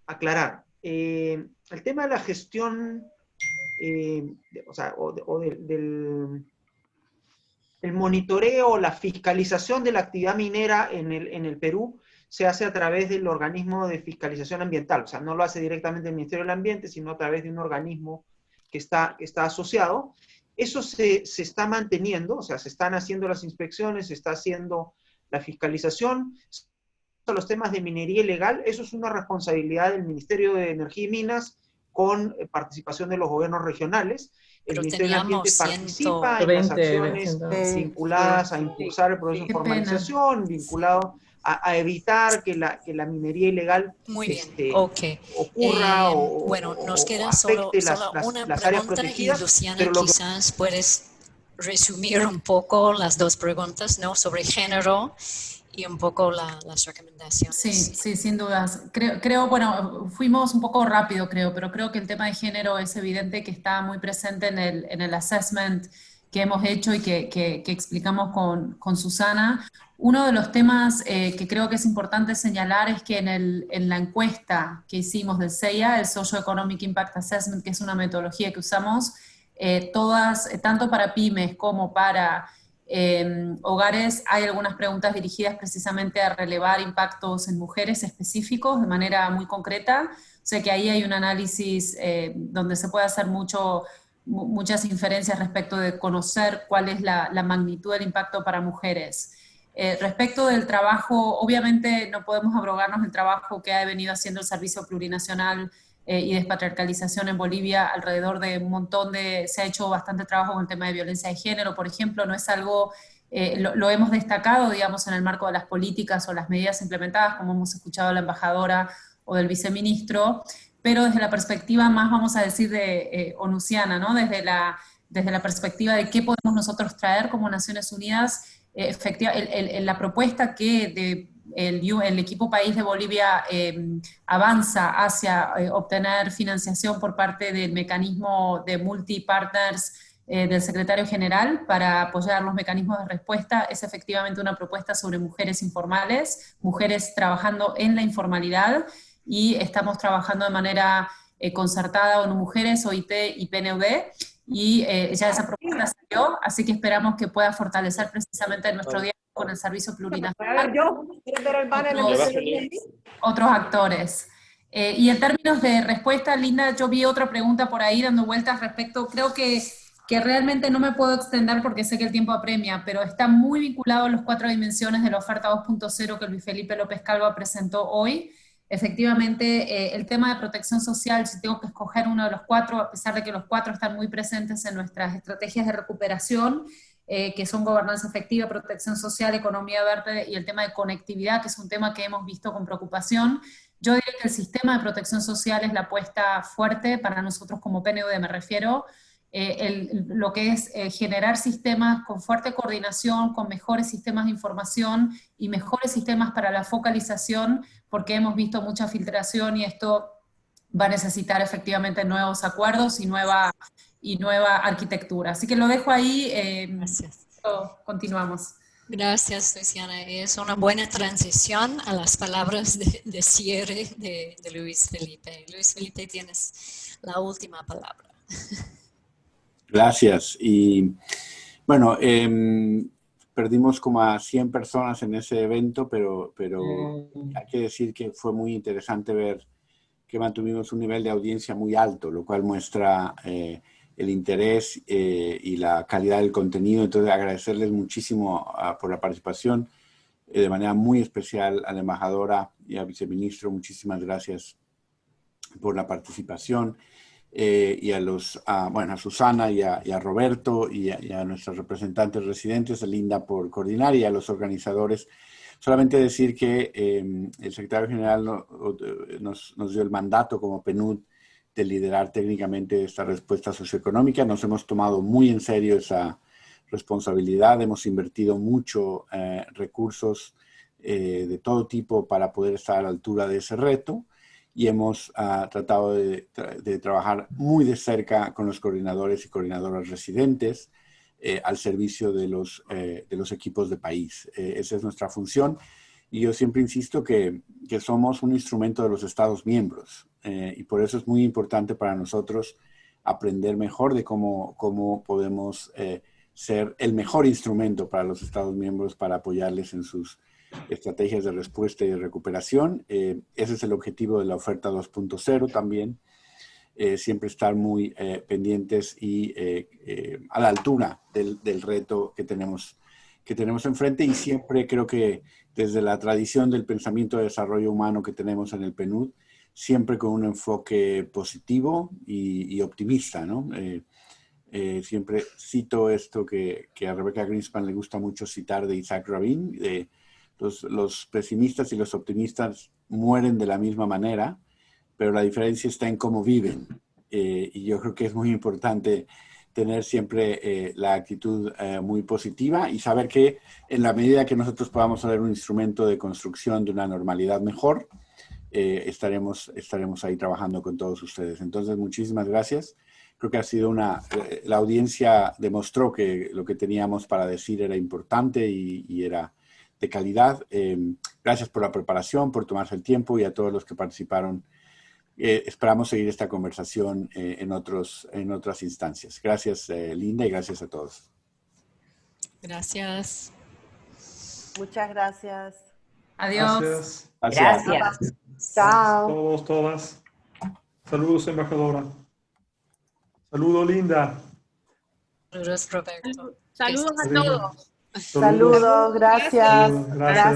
aclarar. El tema de la gestión, del monitoreo, la fiscalización de la actividad minera en el Perú se hace a través del organismo de fiscalización ambiental. O sea, no lo hace directamente el Ministerio del Ambiente, sino a través de un organismo que está asociado. Eso se está manteniendo, o sea, se están haciendo las inspecciones, se está haciendo la fiscalización. Los temas de minería ilegal, eso es una responsabilidad del Ministerio de Energía y Minas con participación de los gobiernos regionales. El Ministerio del Ambiente participa en las acciones vinculadas a impulsar el proceso de formalización, vinculado a evitar que la minería ilegal ocurra bueno, nos queda afecte solo una las áreas pregunta, protegidas. y Luciana, quizás puedes resumir un poco las dos preguntas, ¿no? Sobre género y un poco las recomendaciones. Sí, sin dudas. Creo, bueno, fuimos un poco rápido, pero creo que el tema de género es evidente que está muy presente en el assessment que hemos hecho y que explicamos con Susana. Uno de los temas que creo que es importante señalar es que en la encuesta que hicimos del CEIA, el Socio-Economic Impact Assessment, que es una metodología que usamos, todas, tanto para pymes como para hogares, hay algunas preguntas dirigidas precisamente a relevar impactos en mujeres específicos de manera muy concreta. O sea que ahí hay un análisis donde se puede hacer muchas inferencias respecto de conocer cuál es la magnitud del impacto para mujeres. Respecto del trabajo, obviamente no podemos abrogarnos el trabajo que ha venido haciendo el Servicio Plurinacional y Despatriarcalización en Bolivia alrededor de un montón se ha hecho bastante trabajo con el tema de violencia de género, por ejemplo. No es algo, lo hemos destacado, digamos, en el marco de las políticas o las medidas implementadas, como hemos escuchado de la embajadora o del viceministro, pero desde la perspectiva más, vamos a decir, de onusiana, ¿no? Desde la perspectiva de qué podemos nosotros traer como Naciones Unidas. La propuesta que el equipo país de Bolivia avanza hacia obtener financiación por parte del mecanismo de multipartners del secretario general para apoyar los mecanismos de respuesta es efectivamente una propuesta sobre mujeres informales, mujeres trabajando en la informalidad, y estamos trabajando de manera concertada con Mujeres, OIT y PNUD, y ya esa propuesta salió, así que esperamos que pueda fortalecer precisamente nuestro diálogo con el Servicio Plurinacional, otros actores. Y en términos de respuesta, Linda, yo vi otra pregunta por ahí dando vueltas respecto, creo que realmente no me puedo extender porque sé que el tiempo apremia, pero está muy vinculado a las 4 dimensiones de la oferta 2.0 que Luis Felipe López Calva presentó hoy. efectivamente el tema de protección social, si tengo que escoger uno de los 4, a pesar de que los 4 están muy presentes en nuestras estrategias de recuperación, que son gobernanza efectiva, protección social, economía verde y el tema de conectividad, que es un tema que hemos visto con preocupación. Yo diría que el sistema de protección social es la apuesta fuerte para nosotros como PNUD, me refiero, lo que es generar sistemas con fuerte coordinación, con mejores sistemas de información y mejores sistemas para la focalización, porque hemos visto mucha filtración y esto va a necesitar efectivamente nuevos acuerdos y nueva arquitectura. Así que lo dejo ahí, Gracias. continuamos. Gracias, Luciana. Es una buena transición a las palabras de cierre de Luis Felipe. Luis Felipe, tienes la última palabra. Gracias. Y bueno, perdimos como a 100 personas en ese evento, pero hay que decir que fue muy interesante ver que mantuvimos un nivel de audiencia muy alto, lo cual muestra el interés y la calidad del contenido. Entonces, agradecerles muchísimo por la participación, de manera muy especial a la embajadora y al viceministro. Muchísimas gracias por la participación. Y a Susana y a Roberto y a nuestros representantes residentes, a Linda por coordinar, y a los organizadores. Solamente decir que el secretario general nos dio el mandato como PNUD de liderar técnicamente esta respuesta socioeconómica. Nos hemos tomado muy en serio esa responsabilidad. Hemos invertido mucho recursos de todo tipo para poder estar a la altura de ese reto, y hemos tratado de trabajar muy de cerca con los coordinadores y coordinadoras residentes al servicio de los equipos de país. Esa es nuestra función, y yo siempre insisto que somos un instrumento de los Estados miembros, y por eso es muy importante para nosotros aprender mejor de cómo podemos ser el mejor instrumento para los Estados miembros para apoyarles en sus estrategias de respuesta y de recuperación. Ese es el objetivo de la oferta 2.0 también. Siempre estar muy pendientes y a la altura del reto que tenemos enfrente, y siempre creo que desde la tradición del pensamiento de desarrollo humano que tenemos en el PNUD, siempre con un enfoque positivo y optimista, ¿no? Siempre cito esto que a Rebecca Greenspan le gusta mucho citar, de Isaac Rabin: los pesimistas y los optimistas mueren de la misma manera, pero la diferencia está en cómo viven. Y yo creo que es muy importante tener siempre la actitud muy positiva, y saber que en la medida que nosotros podamos ser un instrumento de construcción de una normalidad mejor, estaremos ahí trabajando con todos ustedes. Entonces, muchísimas gracias. Creo que ha sido la audiencia demostró que lo que teníamos para decir era importante y era de calidad. Gracias por la preparación, por tomarse el tiempo, y a todos los que participaron. Esperamos seguir esta conversación en otras instancias. Gracias, Linda, y gracias a todos. Gracias. Muchas gracias. Adiós. Gracias. Gracias. Chao. Todos, todas. Saludos, embajadora. Saludos, Linda. Saludos, Roberto. Saludos a todos. Saludos, gracias. Gracias.